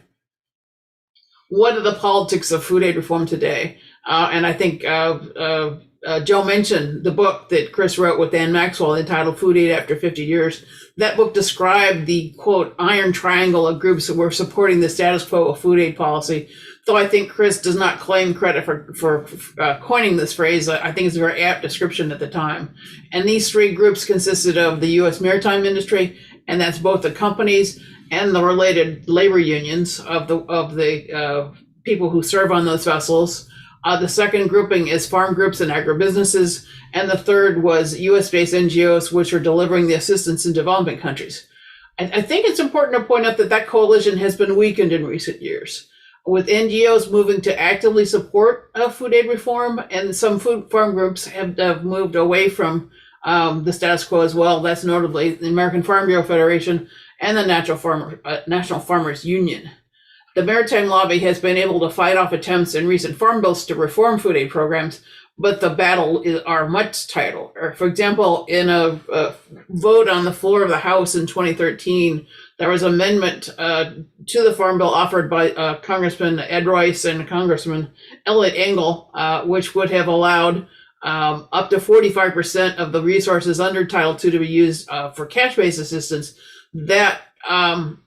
What are the politics of food aid reform today? And I think Joe mentioned the book that Chris wrote with Ann Maxwell entitled Food Aid After 50 Years. That book described the, quote, iron triangle of groups that were supporting the status quo of food aid policy. Though I think Chris does not claim credit for coining this phrase, I think it's a very apt description at the time. And these three groups consisted of the U.S. maritime industry, and that's both the companies and the related labor unions of the people who serve on those vessels. The second grouping is farm groups and agribusinesses, and the third was U.S.-based NGOs, which are delivering the assistance in developing countries. I think it's important to point out that coalition has been weakened in recent years. with NGOs moving to actively support food aid reform, and some food farm groups have moved away from the status quo as well. That's notably the American Farm Bureau Federation and the National Farmers Union. The maritime lobby has been able to fight off attempts in recent farm bills to reform food aid programs, but the battle are much tighter. For example, in a vote on the floor of the House in 2013, there was an amendment to the farm bill offered by Congressman Ed Royce and Congressman Elliot Engel, which would have allowed up to 45% of the resources under Title II to be used for cash-based assistance. That amendment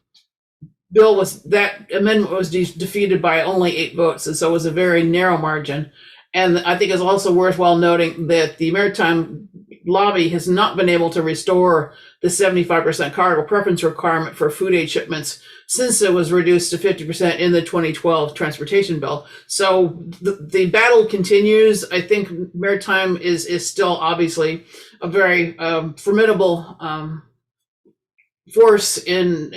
was defeated by only 8 votes, and so it was a very narrow margin. And I think it's also worthwhile noting that the maritime lobby has not been able to restore the 75% cargo preference requirement for food aid shipments since it was reduced to 50% in the 2012 transportation bill. So the battle continues. I think maritime is still obviously a very formidable force in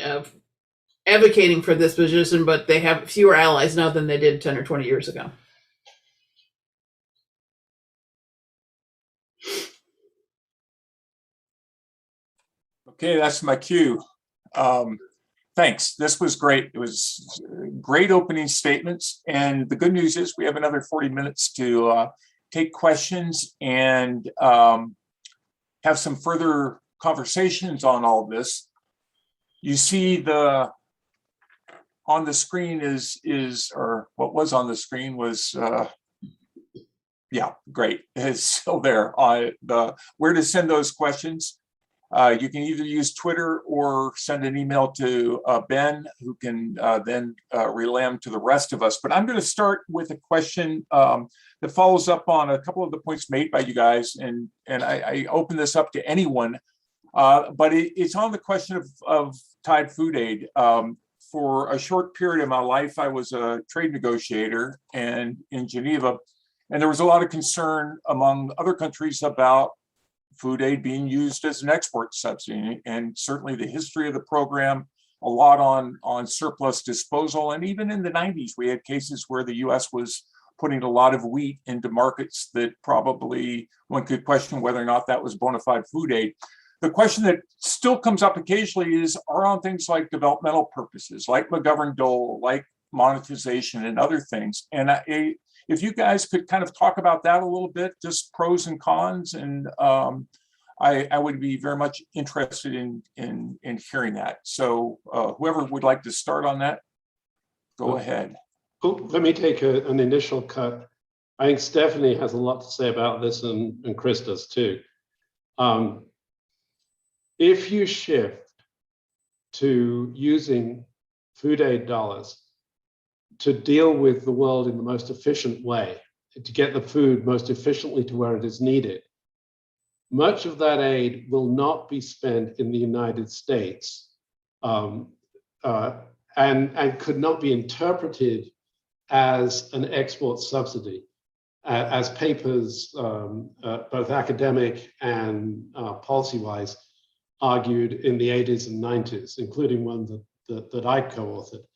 advocating for this position, but they have fewer allies now than they did 10 or 20 years ago. Okay, that's my cue. Thanks. This was great. It was great opening statements. And the good news is we have another 40 minutes to take questions and have some further conversations on all this. You see on the screen or what was on the screen was, yeah, great. It's still there. Where to send those questions. You can either use Twitter or send an email to Ben, who can then relay them to the rest of us. But I'm going to start with a question that follows up on a couple of the points made by you guys, and I open this up to anyone. But it's on the question of tied food aid. For a short period of my life, I was a trade negotiator and in Geneva, and there was a lot of concern among other countries about food aid being used as an export subsidy, and certainly the history of the program, a lot on surplus disposal. And even in the 90s, we had cases where the US was putting a lot of wheat into markets that probably one could question whether or not that was bona fide food aid. The question that still comes up occasionally are on things like developmental purposes, like McGovern Dole, like monetization and other things. And if you guys could kind of talk about that a little bit, just pros and cons, and I would be very much interested in hearing that. So whoever would like to start on that, go ahead. Let me take an initial cut. I think Stephanie has a lot to say about this, and Chris does too. If you shift to using food aid dollars to deal with the world in the most efficient way, to get the food most efficiently to where it is needed, much of that aid will not be spent in the United States and could not be interpreted as an export subsidy, as papers, both academic and policy-wise, argued in the 80s and 90s, including one that I co-authored.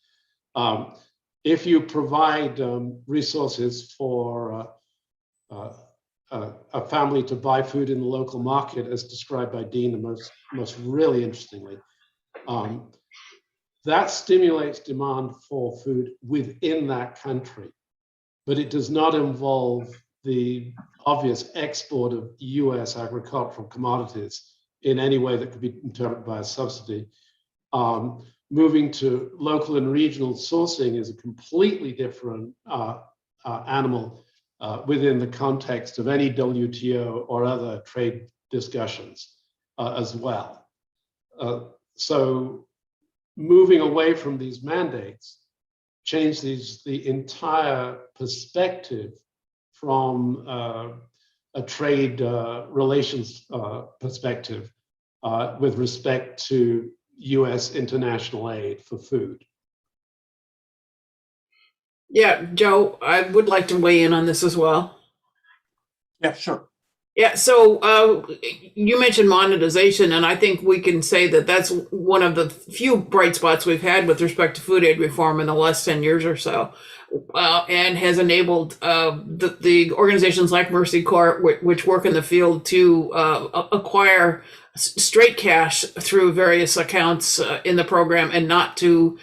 If you provide resources for a family to buy food in the local market, as described by Dina most really interestingly, that stimulates demand for food within that country, but it does not involve the obvious export of US agricultural commodities in any way that could be interpreted by a subsidy. Moving to local and regional sourcing is a completely different animal within the context of any WTO or other trade discussions as well. So moving away from these mandates changes the entire perspective from a trade relations perspective with respect to US international aid for food. Yeah, Joe, I would like to weigh in on this as well. Yeah, sure. Yeah, so you mentioned monetization, and I think we can say that that's one of the few bright spots we've had with respect to food aid reform in the last 10 years or so, and has enabled the organizations like Mercy Corps, which work in the field, to acquire straight cash through various accounts in the program, and not to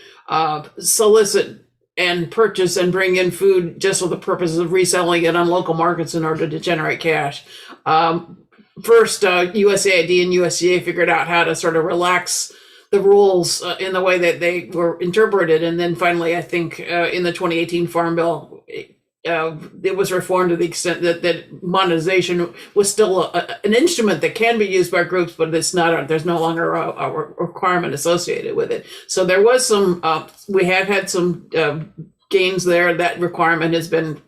solicit and purchase and bring in food just for the purpose of reselling it on local markets in order to generate cash. First, USAID and USDA figured out how to sort of relax the rules in the way that they were interpreted. And then finally, I think in the 2018 Farm Bill, it was reformed to the extent that monetization was still an instrument that can be used by groups, but it's not. There's no longer a requirement associated with it. So there was some. We have had some gains there. That requirement has been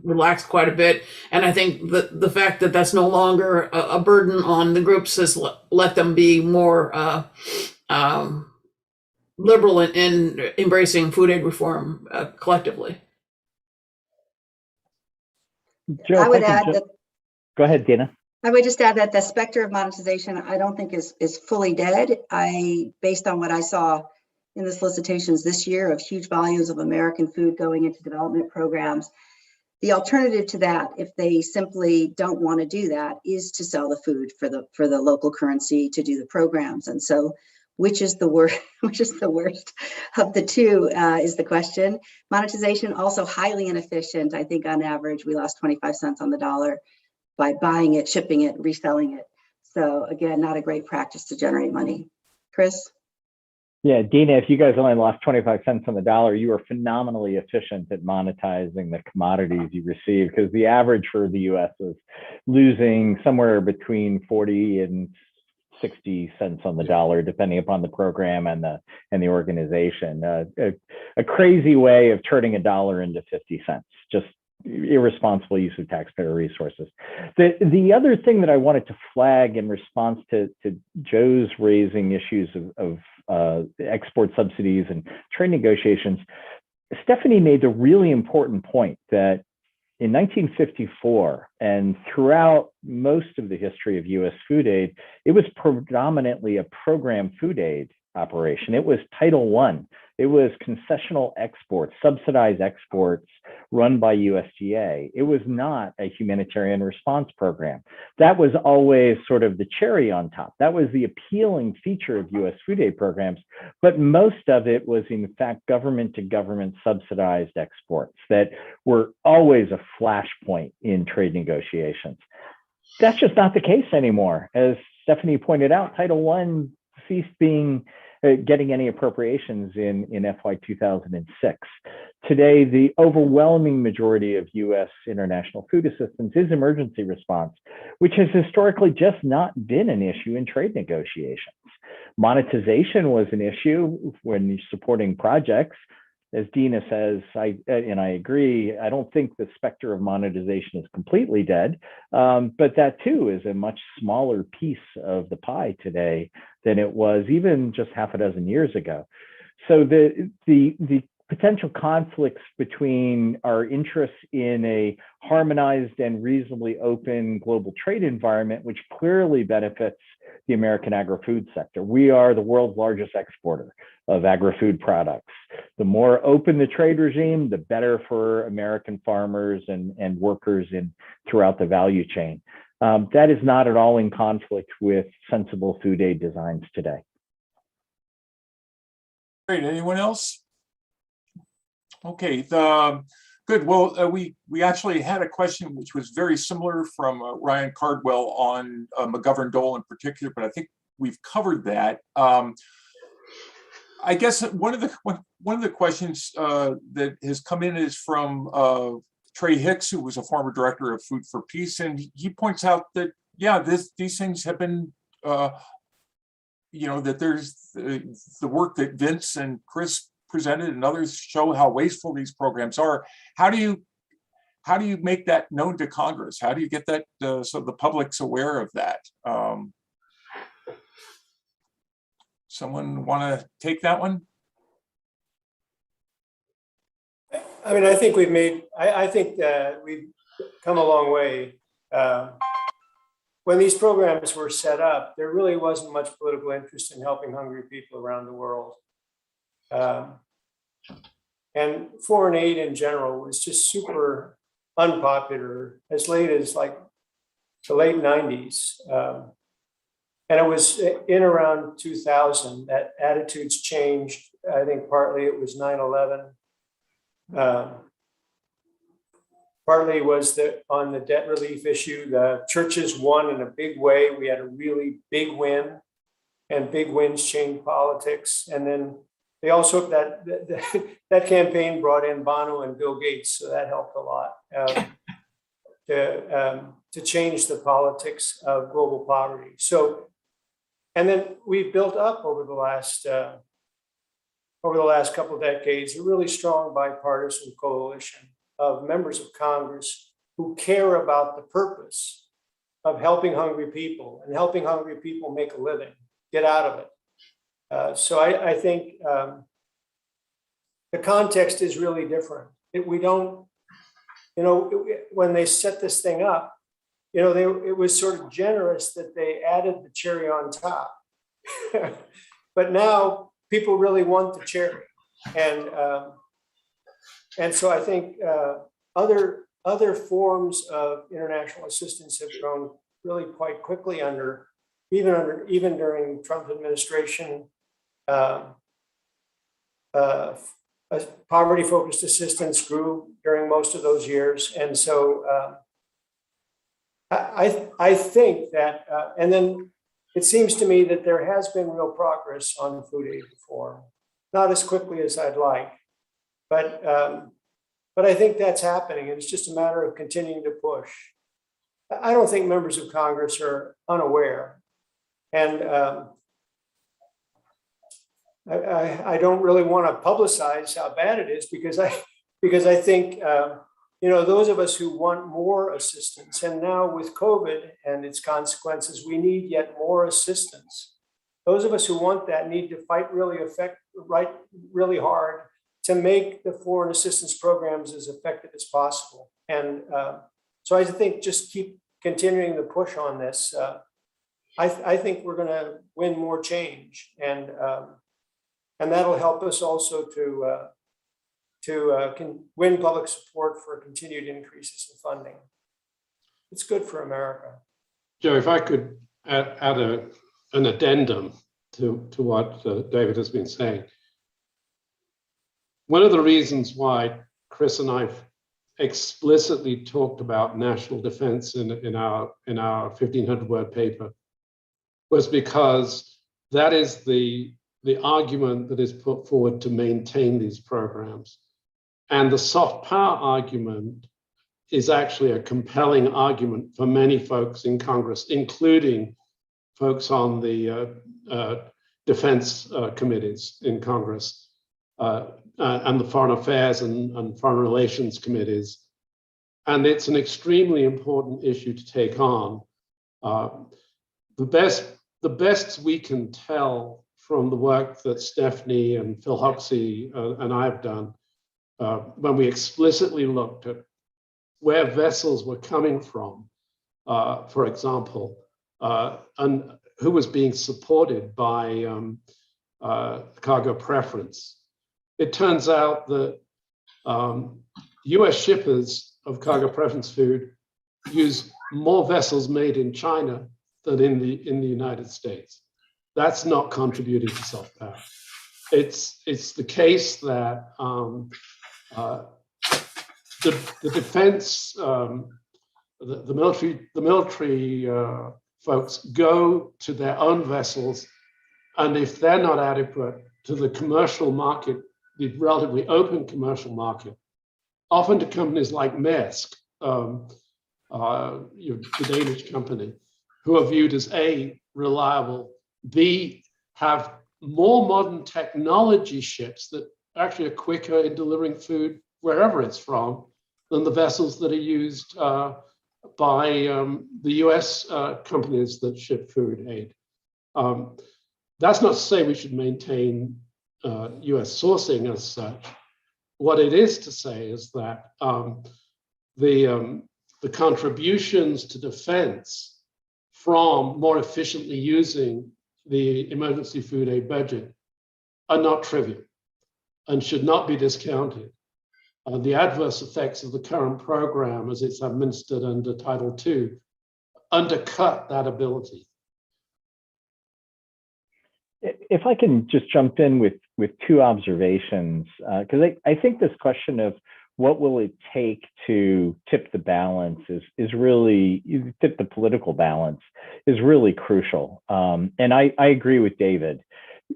relaxed quite a bit, and I think the fact that that's no longer a burden on the groups has let them be more liberal in embracing food aid reform collectively. Joe, I would if can add that. Go ahead, Dina. I would just add that the specter of monetization, I don't think is fully dead. Based on what I saw in the solicitations this year of huge volumes of American food going into development programs, the alternative to that, if they simply don't want to do that, is to sell the food for the local currency to do the programs. And so, which is the worst? Which is the worst of the two is the question. Monetization also highly inefficient. I think on average we lost 25 cents on the dollar by buying it, shipping it, reselling it. So again, not a great practice to generate money. Chris? Yeah, Dina, if you guys only lost 25 cents on the dollar, you were phenomenally efficient at monetizing the commodities you received, because the average for the US was losing somewhere between 40 and 60 cents on the dollar, depending upon the program and the organization. A crazy way of turning a dollar into 50 cents, just irresponsible use of taxpayer resources. The other thing that I wanted to flag in response to Joe's raising issues of export subsidies and trade negotiations, Stephanie made the really important point that in 1954 and throughout most of the history of US food aid, it was predominantly a program food aid operation. It was Title I. It was concessional exports, subsidized exports run by USDA. It was not a humanitarian response program. That was always sort of the cherry on top. That was the appealing feature of US food aid programs, but most of it was in fact government to government subsidized exports that were always a flashpoint in trade negotiations. That's just not the case anymore. As Stephanie pointed out, Title I ceased getting any appropriations in FY 2006. Today, the overwhelming majority of US international food assistance is emergency response, which has historically just not been an issue in trade negotiations. Monetization was an issue when supporting projects. As Dina says, and I agree, I don't think the specter of monetization is completely dead, but that too is a much smaller piece of the pie today than it was even just half a dozen years ago. So the potential conflicts between our interests in a harmonized and reasonably open global trade environment, which clearly benefits the American agri-food sector. We are the world's largest exporter of agri-food products. The more open the trade regime, the better for American farmers and workers throughout the value chain. That is not at all in conflict with sensible food aid designs today. Great. Anyone else? Okay. Good. Well, we actually had a question which was very similar from Ryan Cardwell on McGovern-Dole in particular, but I think we've covered that. I guess one of the questions that has come in is from Trey Hicks, who was a former director of Food for Peace, and he points out that these things have been that there's the work that Vince and Chris presented and others show how wasteful these programs are. How do you make that known to Congress? How do you get that so the public's aware of that? Someone want to take that one? I mean, I think we've come a long way. when these programs were set up, there really wasn't much political interest in helping hungry people around the world. And foreign aid in general was just super unpopular as late as like the late 90s. And it was in around 2000 that attitudes changed. I think partly it was 9/11. Partly was on the debt relief issue, the churches won in a big way. We had a really big win, and big wins change politics. And then they also, that campaign brought in Bono and Bill Gates, so that helped a lot to change the politics of global poverty. So, and then we've built up over the last couple of decades a really strong bipartisan coalition of members of Congress who care about the purpose of helping hungry people and helping hungry people make a living, get out of it. So I think the context is really different. We don't, when they set this thing up, it was sort of generous that they added the cherry on top. But now people really want the cherry. And so I think other forms of international assistance have grown really quite quickly even during Trump administration. Poverty-focused assistance grew during most of those years, and so I think that, and then it seems to me that there has been real progress on food aid reform, not as quickly as I'd like. But I think that's happening, and it's just a matter of continuing to push. I don't think members of Congress are unaware, and I don't really want to publicize how bad it is because I think those of us who want more assistance, and now with COVID and its consequences, we need yet more assistance. Those of us who want that need to fight really hard to make the foreign assistance programs as effective as possible. And so I think just keep continuing the push on this. I think we're going to win more change, and that'll help us also to win public support for continued increases in funding. It's good for America. Joe, if I could add an addendum to what David has been saying. One of the reasons why Chris and I explicitly talked about national defense in our 1,500-word paper was because that is the argument that is put forward to maintain these programs. And the soft power argument is actually a compelling argument for many folks in Congress, including folks on the defense committees in Congress. And the foreign affairs and foreign relations committees. And it's an extremely important issue to take on. The best we can tell from the work that Stephanie and Phil Hoxie and I have done, when we explicitly looked at where vessels were coming from, for example, and who was being supported by cargo preference. It turns out that US shippers of cargo preference food use more vessels made in China than in the United States. That's not contributing to soft power. It's the case that the defense, the military folks go to their own vessels, and if they're not adequate, to the commercial market, the relatively open commercial market, often to companies like Maersk, the Danish company, who are viewed as A, reliable, B, have more modern technology ships that actually are quicker in delivering food wherever it's from than the vessels that are used by the US companies that ship food aid. That's not to say we should maintain US sourcing as such. What it is to say is that the contributions to defense from more efficiently using the emergency food aid budget are not trivial and should not be discounted. The adverse effects of the current program as it's administered under Title II undercut that ability. If I can just jump in with two observations, because I think this question of what will it take to tip the balance is really, tip the political balance is really crucial. And I agree with David.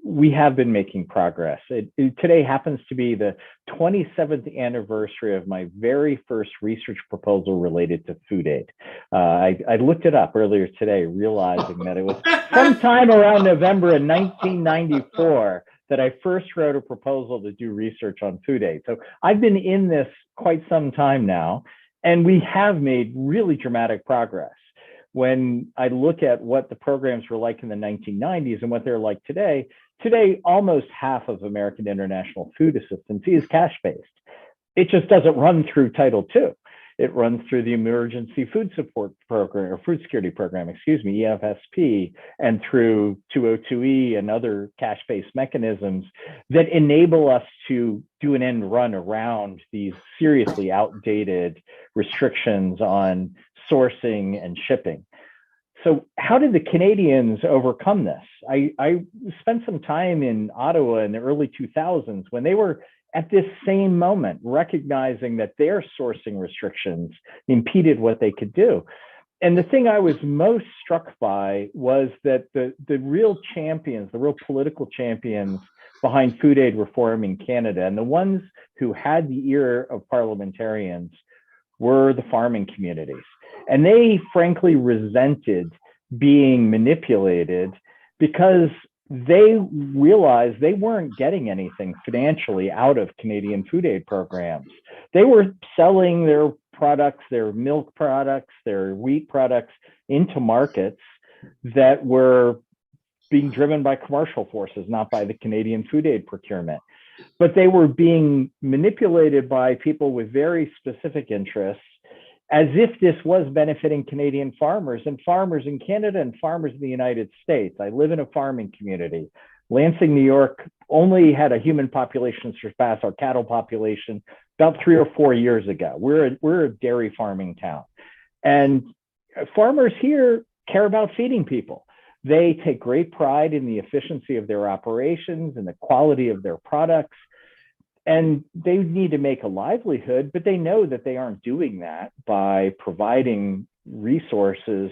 We have been making progress. Today happens to be the 27th anniversary of my very first research proposal related to food aid. I looked it up earlier today, realizing that it was sometime around November in 1994 that I first wrote a proposal to do research on food aid. So I've been in this quite some time now, and we have made really dramatic progress. When I look at what the programs were like in the 1990s and what they're like today, almost half of American International Food Assistance is cash-based. It just doesn't run through Title II. It runs through the Emergency Food Support Program, or Food Security Program, EFSP, and through 202E and other cash-based mechanisms that enable us to do an end run around these seriously outdated restrictions on sourcing and shipping. So how did the Canadians overcome this? I spent some time in Ottawa in the early 2000s when they were at this same moment recognizing that their sourcing restrictions impeded what they could do. And the thing I was most struck by was that the real champions, the real political champions behind food aid reform in Canada, and the ones who had the ear of parliamentarians, were the farming communities. And they frankly resented being manipulated because they realized they weren't getting anything financially out of Canadian food aid programs. They were selling their products, their milk products, their wheat products into markets that were being driven by commercial forces, not by the Canadian food aid procurement. But they were being manipulated by people with very specific interests, as if this was benefiting Canadian farmers and farmers in Canada and farmers in the United States. I live in a farming community. Lansing, New York only had a human population surpass our cattle population about 3 or 4 years ago. We're a dairy farming town. And farmers here care about feeding people. They take great pride in the efficiency of their operations and the quality of their products. And they need to make a livelihood, but they know that they aren't doing that by providing resources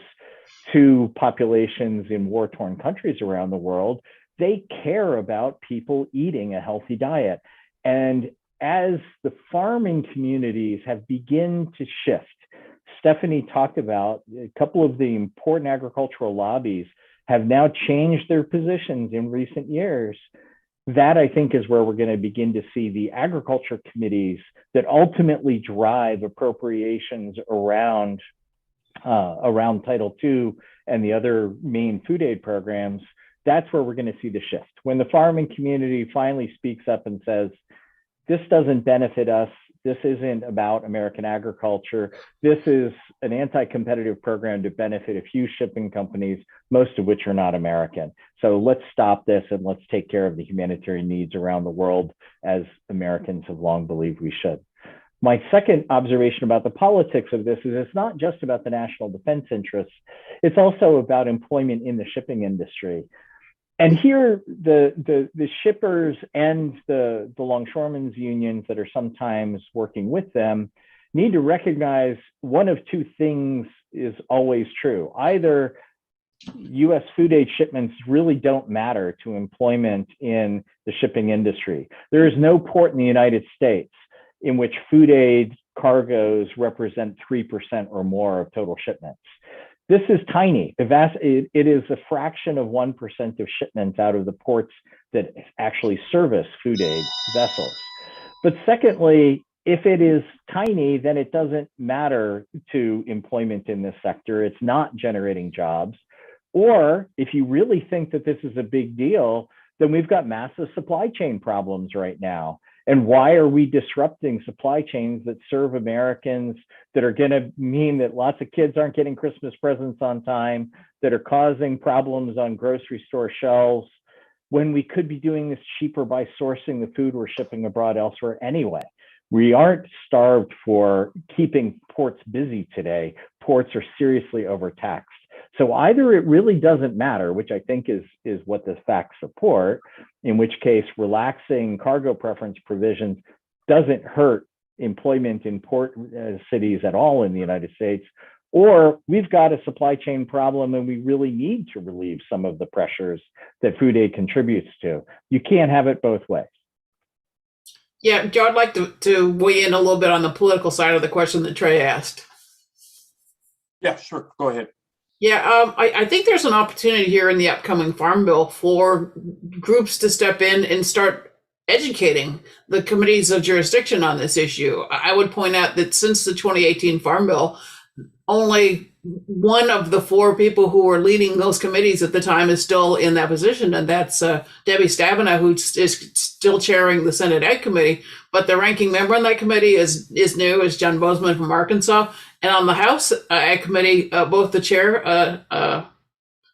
to populations in war-torn countries around the world. They care about people eating a healthy diet. And as the farming communities have begun to shift, Stephanie talked about a couple of the important agricultural lobbies have now changed their positions in recent years. That, I think, is where we're going to begin to see the agriculture committees that ultimately drive appropriations around Title II and the other main food aid programs. That's where we're going to see the shift. When the farming community finally speaks up and says, this doesn't benefit us, this isn't about American agriculture, this is an anti-competitive program to benefit a few shipping companies, most of which are not American. So let's stop this and let's take care of the humanitarian needs around the world, as Americans have long believed we should. My second observation about the politics of this is it's not just about the national defense interests, it's also about employment in the shipping industry. And here, the shippers and the longshoremen's unions that are sometimes working with them need to recognize one of two things is always true. Either US food aid shipments really don't matter to employment in the shipping industry. There is no port in the United States in which food aid cargoes represent 3% or more of total shipments. This is tiny. It is a fraction of 1% of shipments out of the ports that actually service food aid vessels. But secondly, if it is tiny, then it doesn't matter to employment in this sector. It's not generating jobs. Or if you really think that this is a big deal, then we've got massive supply chain problems right now. And why are we disrupting supply chains that serve Americans, that are going to mean that lots of kids aren't getting Christmas presents on time, that are causing problems on grocery store shelves, when we could be doing this cheaper by sourcing the food we're shipping abroad elsewhere anyway? We aren't starved for keeping ports busy today. Ports are seriously overtaxed. So either it really doesn't matter, which I think is what the facts support, in which case relaxing cargo preference provisions doesn't hurt employment in port cities at all in the United States, or we've got a supply chain problem and we really need to relieve some of the pressures that food aid contributes to. You can't have it both ways. Yeah, Joe, I'd like to weigh in a little bit on the political side of the question that Trey asked. Yeah, sure. Go ahead. Yeah, I think there's an opportunity here in the upcoming Farm Bill for groups to step in and start educating the committees of jurisdiction on this issue. I would point out that since the 2018 Farm Bill, only one of the four people who were leading those committees at the time is still in that position, and that's Debbie Stabenow, who is still chairing the Senate Ed Committee. But the ranking member on that committee is new, is John Bozeman from Arkansas. And on the House Ed Committee, both the chair,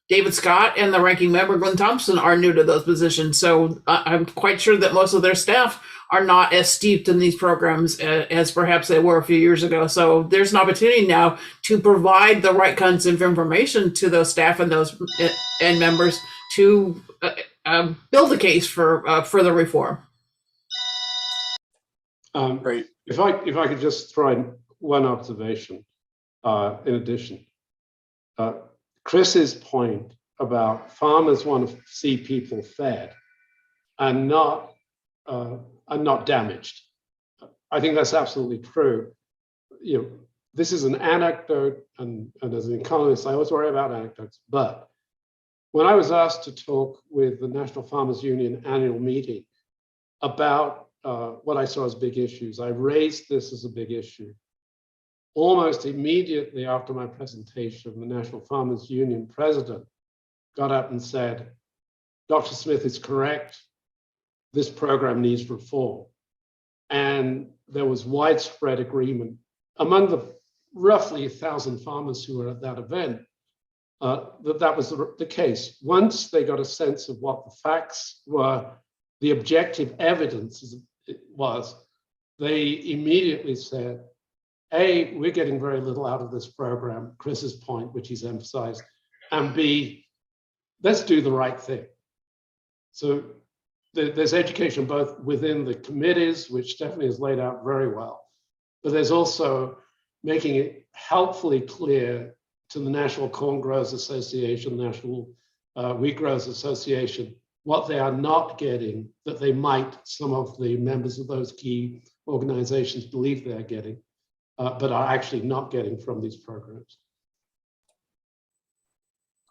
David Scott, and the ranking member, Glenn Thompson, are new to those positions. So I'm quite sure that most of their staff are not as steeped in these programs as perhaps they were a few years ago. So there's an opportunity now to provide the right kinds of information to those staff and those and members to build a case for further reform. Great. If I could just throw in one observation in addition. Chris's point about farmers want to see people fed and not damaged. I think that's absolutely true. You know, this is an anecdote, and as an economist, I always worry about anecdotes. But when I was asked to talk with the National Farmers Union annual meeting about what I saw as big issues, I raised this as a big issue. Almost immediately after my presentation, the National Farmers Union president got up and said, "Dr. Smith is correct. This program needs reform." And there was widespread agreement among the roughly 1,000 farmers who were at that event that was the case. Once they got a sense of what the facts were, the objective evidence was, they immediately said, A, we're getting very little out of this program, Chris's point, which he's emphasized, and B, let's do the right thing. So there's education both within the committees, which Stephanie has laid out very well, but there's also making it helpfully clear to the National Corn Growers Association, National Wheat Growers Association, what they are not getting that they might, some of the members of those key organizations believe they're getting, but are actually not getting from these programs.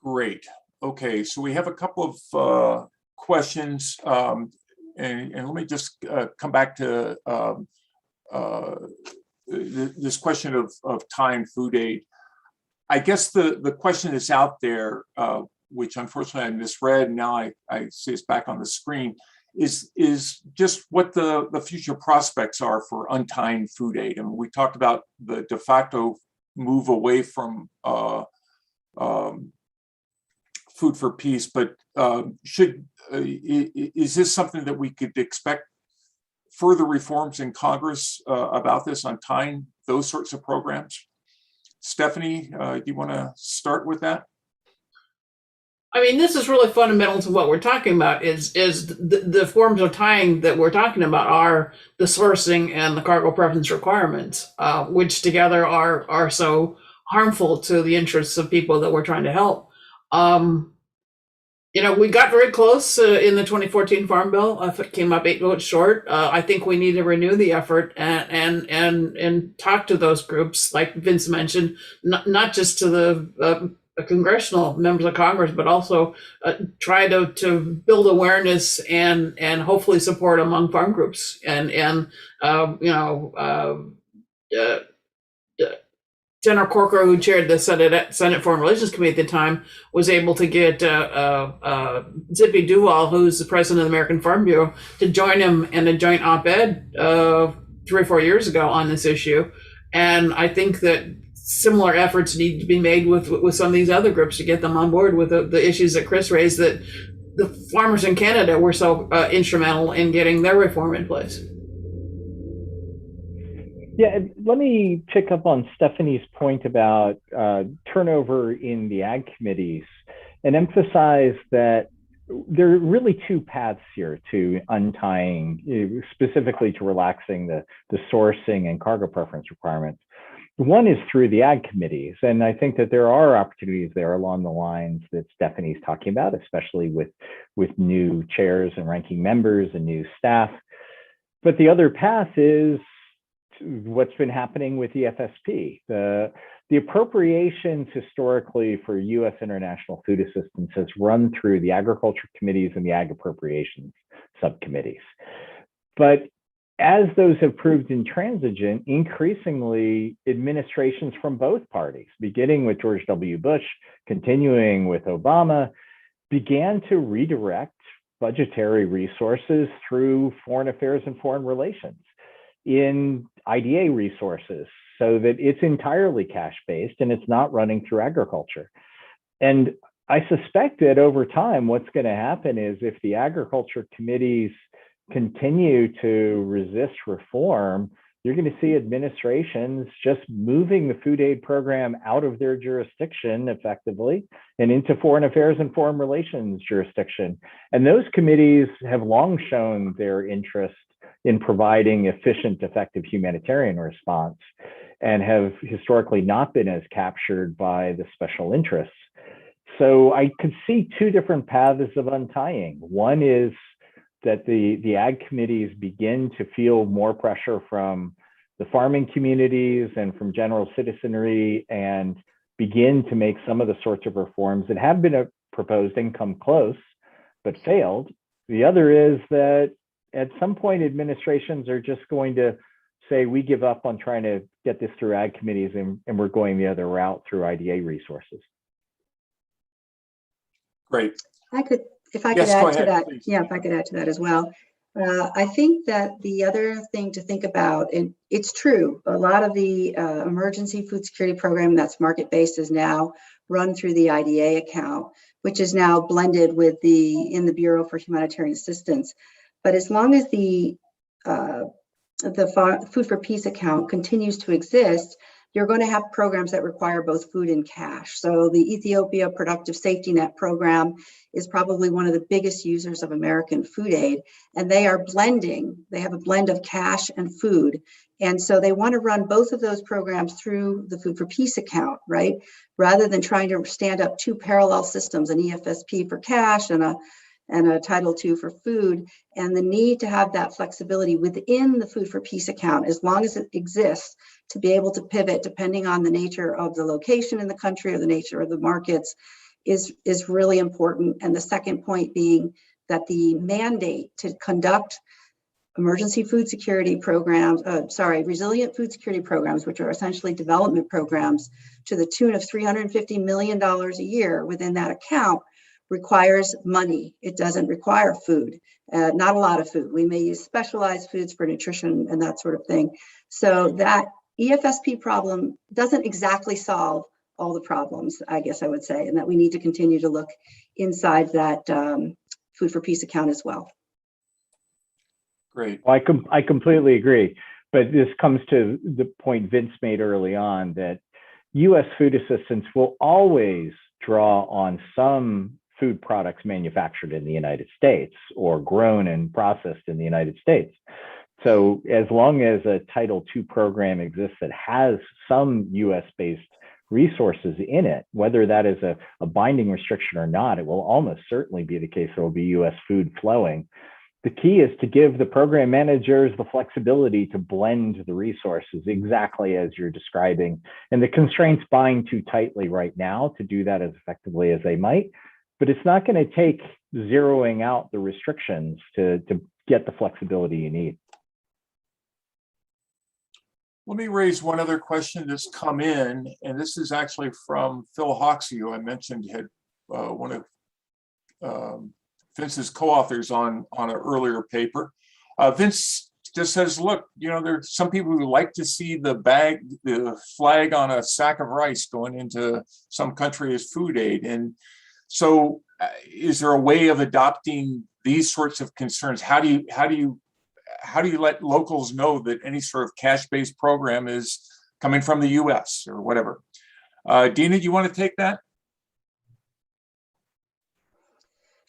Great. Okay, so we have a couple of questions, and let me just come back to this question of tying food aid. I guess the question that's out there, which unfortunately I misread, and now I see it's back on the screen, is just what the future prospects are for untying food aid. And we talked about the de facto move away from food for peace, but is this something that we could expect further reforms in Congress about this, untying those sorts of programs? Stephanie, do you want to start with that? I mean, this is really fundamental to what we're talking about. Is the forms of tying that we're talking about are the sourcing and the cargo preference requirements, which together are so harmful to the interests of people that we're trying to help. You know, we got very close in the 2014 Farm Bill. It came up 8 votes short. I think we need to renew the effort and talk to those groups, like Vince mentioned, not just to the congressional members of Congress, but also try to build awareness and hopefully support among farm groups and General Corker, who chaired the Senate Foreign Relations Committee at the time, was able to get Zippy Duval, who's the president of the American Farm Bureau, to join him in a joint op-ed 3 or 4 years ago on this issue. And I think that similar efforts need to be made with some of these other groups to get them on board with the issues that Chris raised, that the farmers in Canada were so instrumental in getting their reform in place. Yeah, let me pick up on Stephanie's point about turnover in the ag committees and emphasize that there are really two paths here to untying, specifically to relaxing the sourcing and cargo preference requirements. One is through the ag committees, and I think that there are opportunities there along the lines that Stephanie's talking about, especially with new chairs and ranking members and new staff. But the other path is what's been happening with the FSP. The appropriations historically for U.S. international food assistance has run through the agriculture committees and the ag appropriations subcommittees. But as those have proved intransigent, increasingly administrations from both parties, beginning with George W. Bush, continuing with Obama, began to redirect budgetary resources through foreign affairs and foreign relations in IDA resources, so that it's entirely cash-based and it's not running through agriculture. And I suspect that over time, what's going to happen is if the agriculture committees continue to resist reform, you're going to see administrations just moving the food aid program out of their jurisdiction effectively and into foreign affairs and foreign relations jurisdiction. And those committees have long shown their interest in providing efficient, effective humanitarian response and have historically not been as captured by the special interests. So I could see two different paths of untying. One is that the ag committees begin to feel more pressure from the farming communities and from general citizenry and begin to make some of the sorts of reforms that have been proposed and come close, but failed. The other is that at some point, administrations are just going to say, we give up on trying to get this through ag committees and we're going the other route through IDA resources. Great. If I could add to that as well. I think that the other thing to think about, and it's true, a lot of the emergency food security program that's market-based is now run through the IDA account, which is now blended with in the Bureau for Humanitarian Assistance. But as long as the Food for Peace account continues to exist, you're going to have programs that require both food and cash. So the Ethiopia Productive Safety Net program is probably one of the biggest users of American food aid, and they are blending. They have a blend of cash and food. And so they want to run both of those programs through the Food for Peace account, right? Rather than trying to stand up two parallel systems, an EFSP for cash and a Title II for food, and the need to have that flexibility within the Food for Peace account, as long as it exists, to be able to pivot depending on the nature of the location in the country or the nature of the markets is really important. And the second point being that the mandate to conduct emergency food security programs, resilient food security programs, which are essentially development programs to the tune of $350 million a year within that account, requires money. It doesn't require food, not a lot of food. We may use specialized foods for nutrition and that sort of thing. So that EFSP problem doesn't exactly solve all the problems, I guess I would say, and that we need to continue to look inside that Food for Peace account as well. Great. Well, I completely agree. But this comes to the point Vince made early on that U.S. food assistance will always draw on some food products manufactured in the United States or grown and processed in the United States. So as long as a Title II program exists that has some US-based resources in it, whether that is a binding restriction or not, it will almost certainly be the case there will be US food flowing. The key is to give the program managers the flexibility to blend the resources exactly as you're describing. And the constraints bind too tightly right now to do that as effectively as they might. But it's not going to take zeroing out the restrictions to get the flexibility you need. Let me raise one other question that's come in, and this is actually from Phil Hoxie, who I mentioned had one of Vince's co-authors on an earlier paper. Vince just says, look, you know, there's some people who like to see the flag on a sack of rice going into some country as food aid. And so is there a way of adopting these sorts of concerns? How do you let locals know that any sort of cash-based program is coming from the US or whatever? Dina, do you want to take that?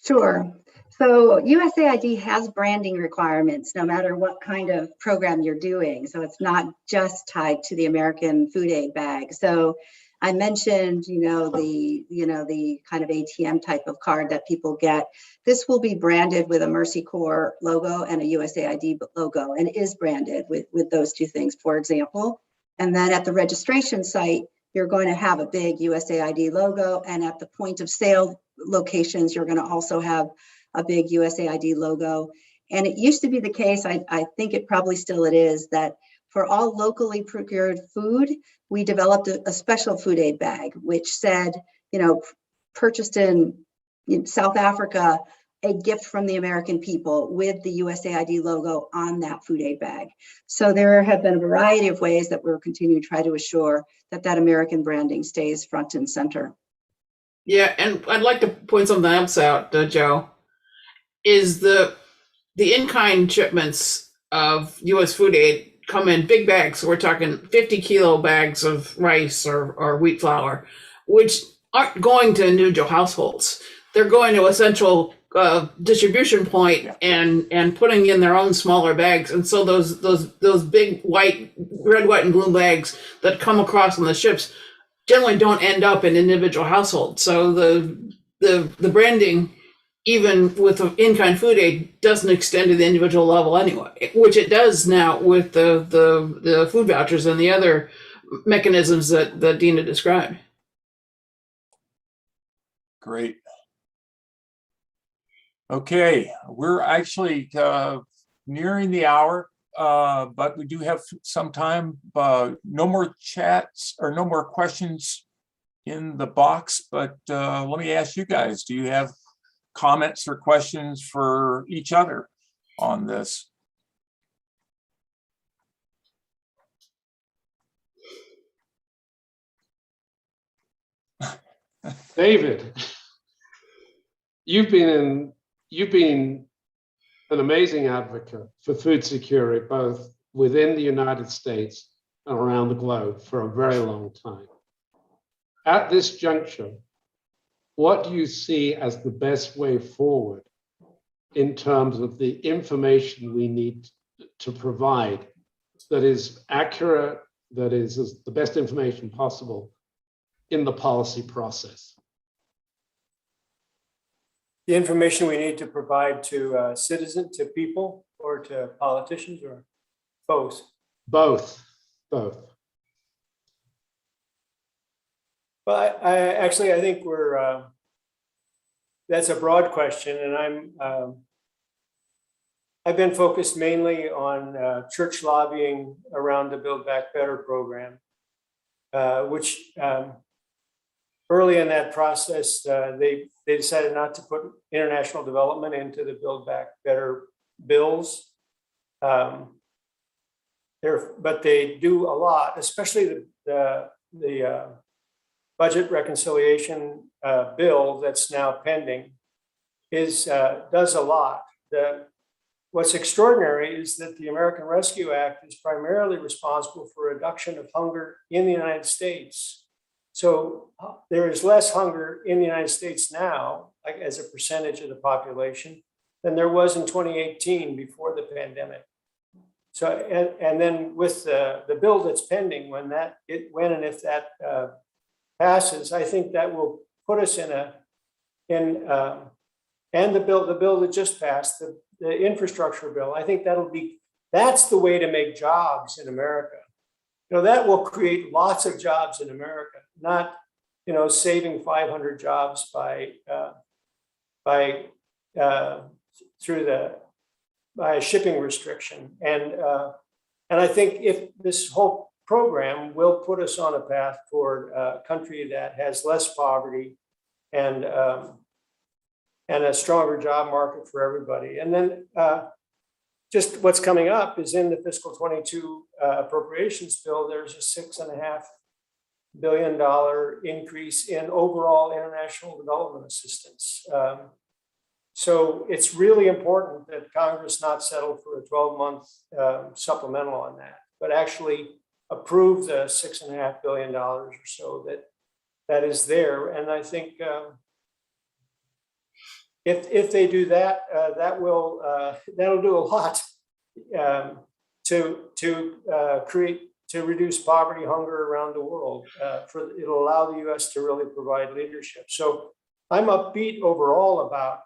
Sure. So USAID has branding requirements no matter what kind of program you're doing. So it's not just tied to the American food aid bag. So I mentioned, the kind of ATM type of card that people get. This will be branded with a Mercy Corps logo and a USAID logo, and is branded with those two things, for example. And then at the registration site, you're going to have a big USAID logo, and at the point of sale locations, you're going to also have a big USAID logo. And it used to be the case, I think it probably still it is, that for all locally procured food, we developed a special food aid bag, which said, purchased in South Africa, a gift from the American people, with the USAID logo on that food aid bag. So there have been a variety of ways that we're continuing to try to assure that American branding stays front and center. Yeah, and I'd like to point something else out, Joe, is the in-kind shipments of U.S. food aid come in big bags. So we're talking 50-kilo bags of rice or wheat flour, which aren't going to individual households. They're going to a central distribution point and putting in their own smaller bags. And so those big red, white, and blue bags that come across on the ships generally don't end up in individual households. So the branding, even with the in-kind food aid, doesn't extend to the individual level anyway, which it does now with the food vouchers and the other mechanisms that Dina described. Great. Okay, we're actually nearing the hour, but we do have some time. No more chats or no more questions in the box, but let me ask you guys, do you have comments or questions for each other on this? David, you've been an amazing advocate for food security, both within the United States and around the globe for a very long time. At this juncture, what do you see as the best way forward in terms of the information we need to provide that is accurate, that is the best information possible in the policy process? The information we need to provide to citizens, to people, or to politicians, or both? Both. Well, I think that's a broad question, and I've been focused mainly on church lobbying around the Build Back Better program, which early in that process, they decided not to put international development into the Build Back Better bills. But they do a lot, especially the budget reconciliation bill that's now pending does a lot. What's extraordinary is that the American Rescue Act is primarily responsible for reduction of hunger in the United States. So there is less hunger in the United States now, like as a percentage of the population, than there was in 2018 before the pandemic. So, and then with the bill that's pending, when and if that passes, I think that will put us and the bill that just passed, the infrastructure bill, I think that's the way to make jobs in America. That will create lots of jobs in America, not, saving 500 jobs by a shipping restriction. And And I think if this whole program will put us on a path toward a country that has less poverty and a stronger job market for everybody. And then just what's coming up is in the fiscal 22 appropriations bill, there's a $6.5 billion increase in overall international development assistance. So it's really important that Congress not settle for a 12-month supplemental on that, but actually approve the $6.5 billion or so that is there. And I think if they do that, that'll do a lot to reduce poverty, hunger around the world. It'll allow the U.S. to really provide leadership. So I'm upbeat overall about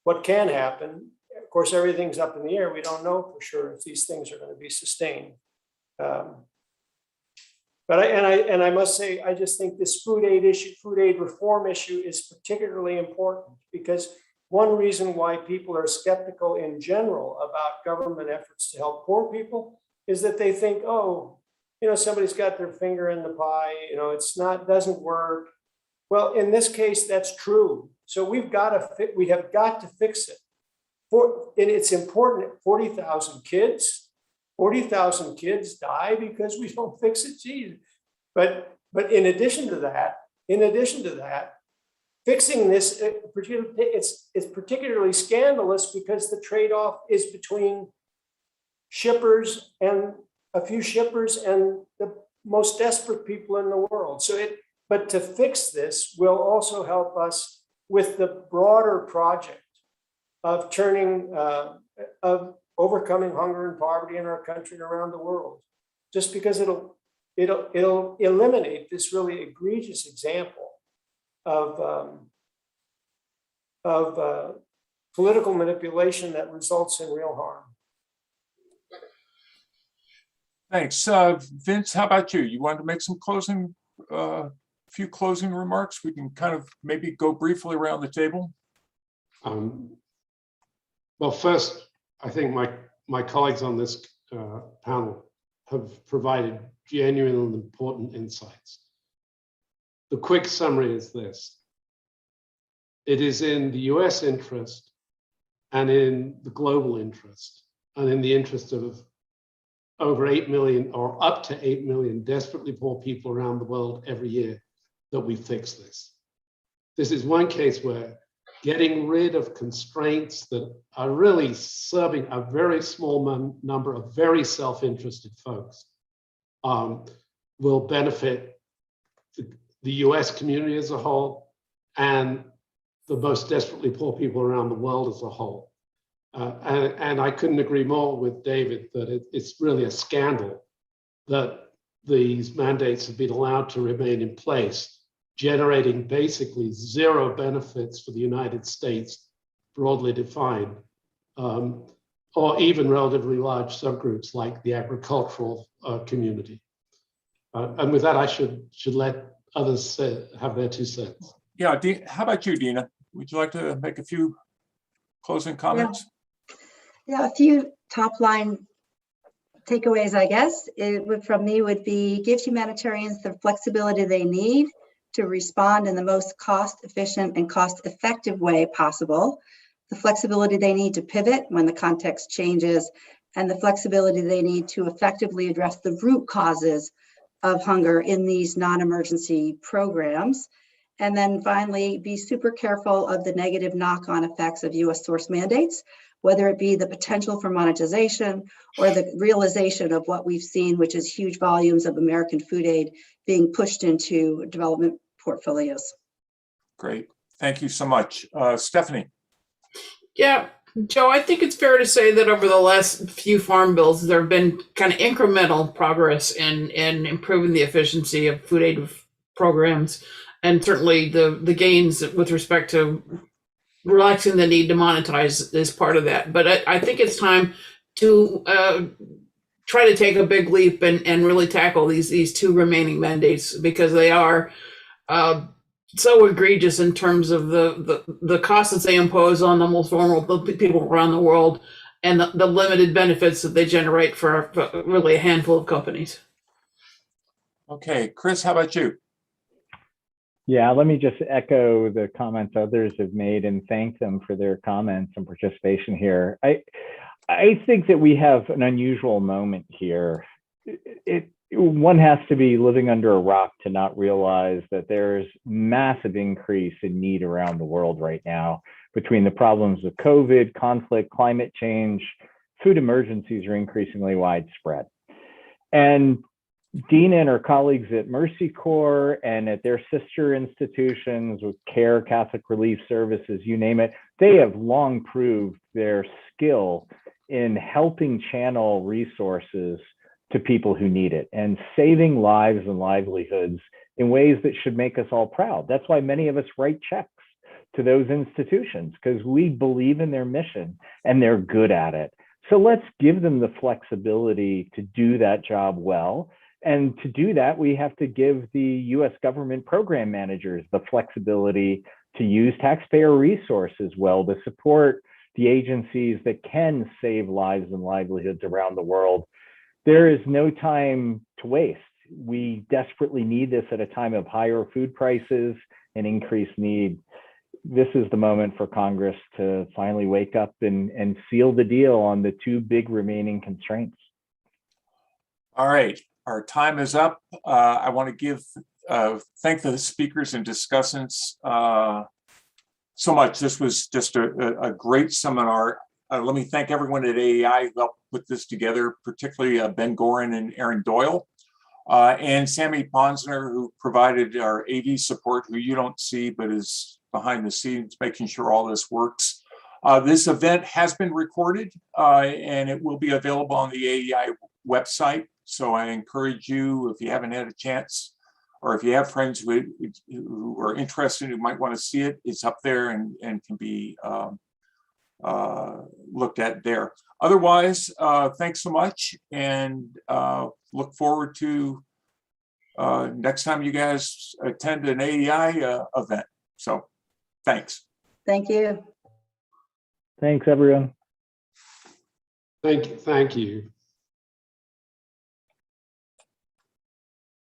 what can happen. Of course, everything's up in the air. We don't know for sure if these things are going to be sustained. But I must say, I just think this food aid reform issue is particularly important, because one reason why people are skeptical in general about government efforts to help poor people is that they think, oh, somebody's got their finger in the pie, doesn't work. Well, in this case, that's true. So we have got to fix it. And it's important. 40,000 kids die because we don't fix it. Geez. But in addition to that, fixing this, it's particularly scandalous because the trade-off is between shippers and a few shippers and the most desperate people in the world. But to fix this will also help us with the broader project of of overcoming hunger and poverty in our country and around the world, just because it'll eliminate this really egregious example of political manipulation that results in real harm. Thanks. Vince, how about you? You wanted to make some few closing remarks? We can kind of maybe go briefly around the table. Well, first, I think my colleagues on this panel have provided genuine and important insights. The quick summary is this: it is in the US interest and in the global interest and in the interest of over 8 million or up to 8 million desperately poor people around the world every year that we fix this. This is one case where getting rid of constraints that are really serving a very small number of very self-interested folks will benefit the US community as a whole and the most desperately poor people around the world as a whole. And I couldn't agree more with David that it's really a scandal that these mandates have been allowed to remain in place, generating basically zero benefits for the United States, broadly defined, or even relatively large subgroups like the agricultural community. And with that, I should let others have their 2 cents. Yeah, how about you, Dina? Would you like to make a few closing comments? Yeah, a few top line takeaways, I guess, from me would be give humanitarians the flexibility they need to respond in the most cost efficient and cost effective way possible, the flexibility they need to pivot when the context changes, and the flexibility they need to effectively address the root causes of hunger in these non-emergency programs. And then finally, be super careful of the negative knock-on effects of US source mandates, whether it be the potential for monetization or the realization of what we've seen, which is huge volumes of American food aid being pushed into development portfolios. Great. Thank you so much. Stephanie. Yeah, Joe, I think it's fair to say that over the last few farm bills, there have been kind of incremental progress in improving the efficiency of food aid programs, and certainly the gains with respect to relaxing the need to monetize is part of that. But I think it's time to try to take a big leap and really tackle these 2 remaining mandates, because they are so egregious in terms of the costs that they impose on the most vulnerable people around the world, and the limited benefits that they generate for really a handful of companies. Okay, Chris, how about you? Yeah, let me just echo the comments others have made and thank them for their comments and participation here. I think that we have an unusual moment here. One has to be living under a rock to not realize that there's massive increase in need around the world right now between the problems of COVID, conflict, climate change. Food emergencies are increasingly widespread. And Dina and her colleagues at Mercy Corps and at their sister institutions with CARE, Catholic Relief Services, you name it, they have long proved their skill in helping channel resources to people who need it and saving lives and livelihoods in ways that should make us all proud. That's why many of us write checks to those institutions, because we believe in their mission and they're good at it. So let's give them the flexibility to do that job well. And to do that, we have to give the US government program managers the flexibility to use taxpayer resources well to support the agencies that can save lives and livelihoods around the world. There is no time to waste. We desperately need this at a time of higher food prices and increased need. This is the moment for Congress to finally wake up and seal the deal on the two big remaining constraints. All right, our time is up. I want to thank the speakers and discussants so much. This was just a great seminar. Let me thank everyone at AEI who helped put this together, particularly Ben Gorin and Aaron Doyle, and Sammy Ponsner, who provided our AV support, who you don't see, but is behind the scenes, making sure all this works. This event has been recorded and it will be available on the AEI website. So I encourage you, if you haven't had a chance, or if you have friends who are interested, who might want to see it, it's up there and can be looked at there. Otherwise, thanks so much, and look forward to next time you guys attend an AEI event. So thanks. Thank you. Thanks, everyone. Thank you.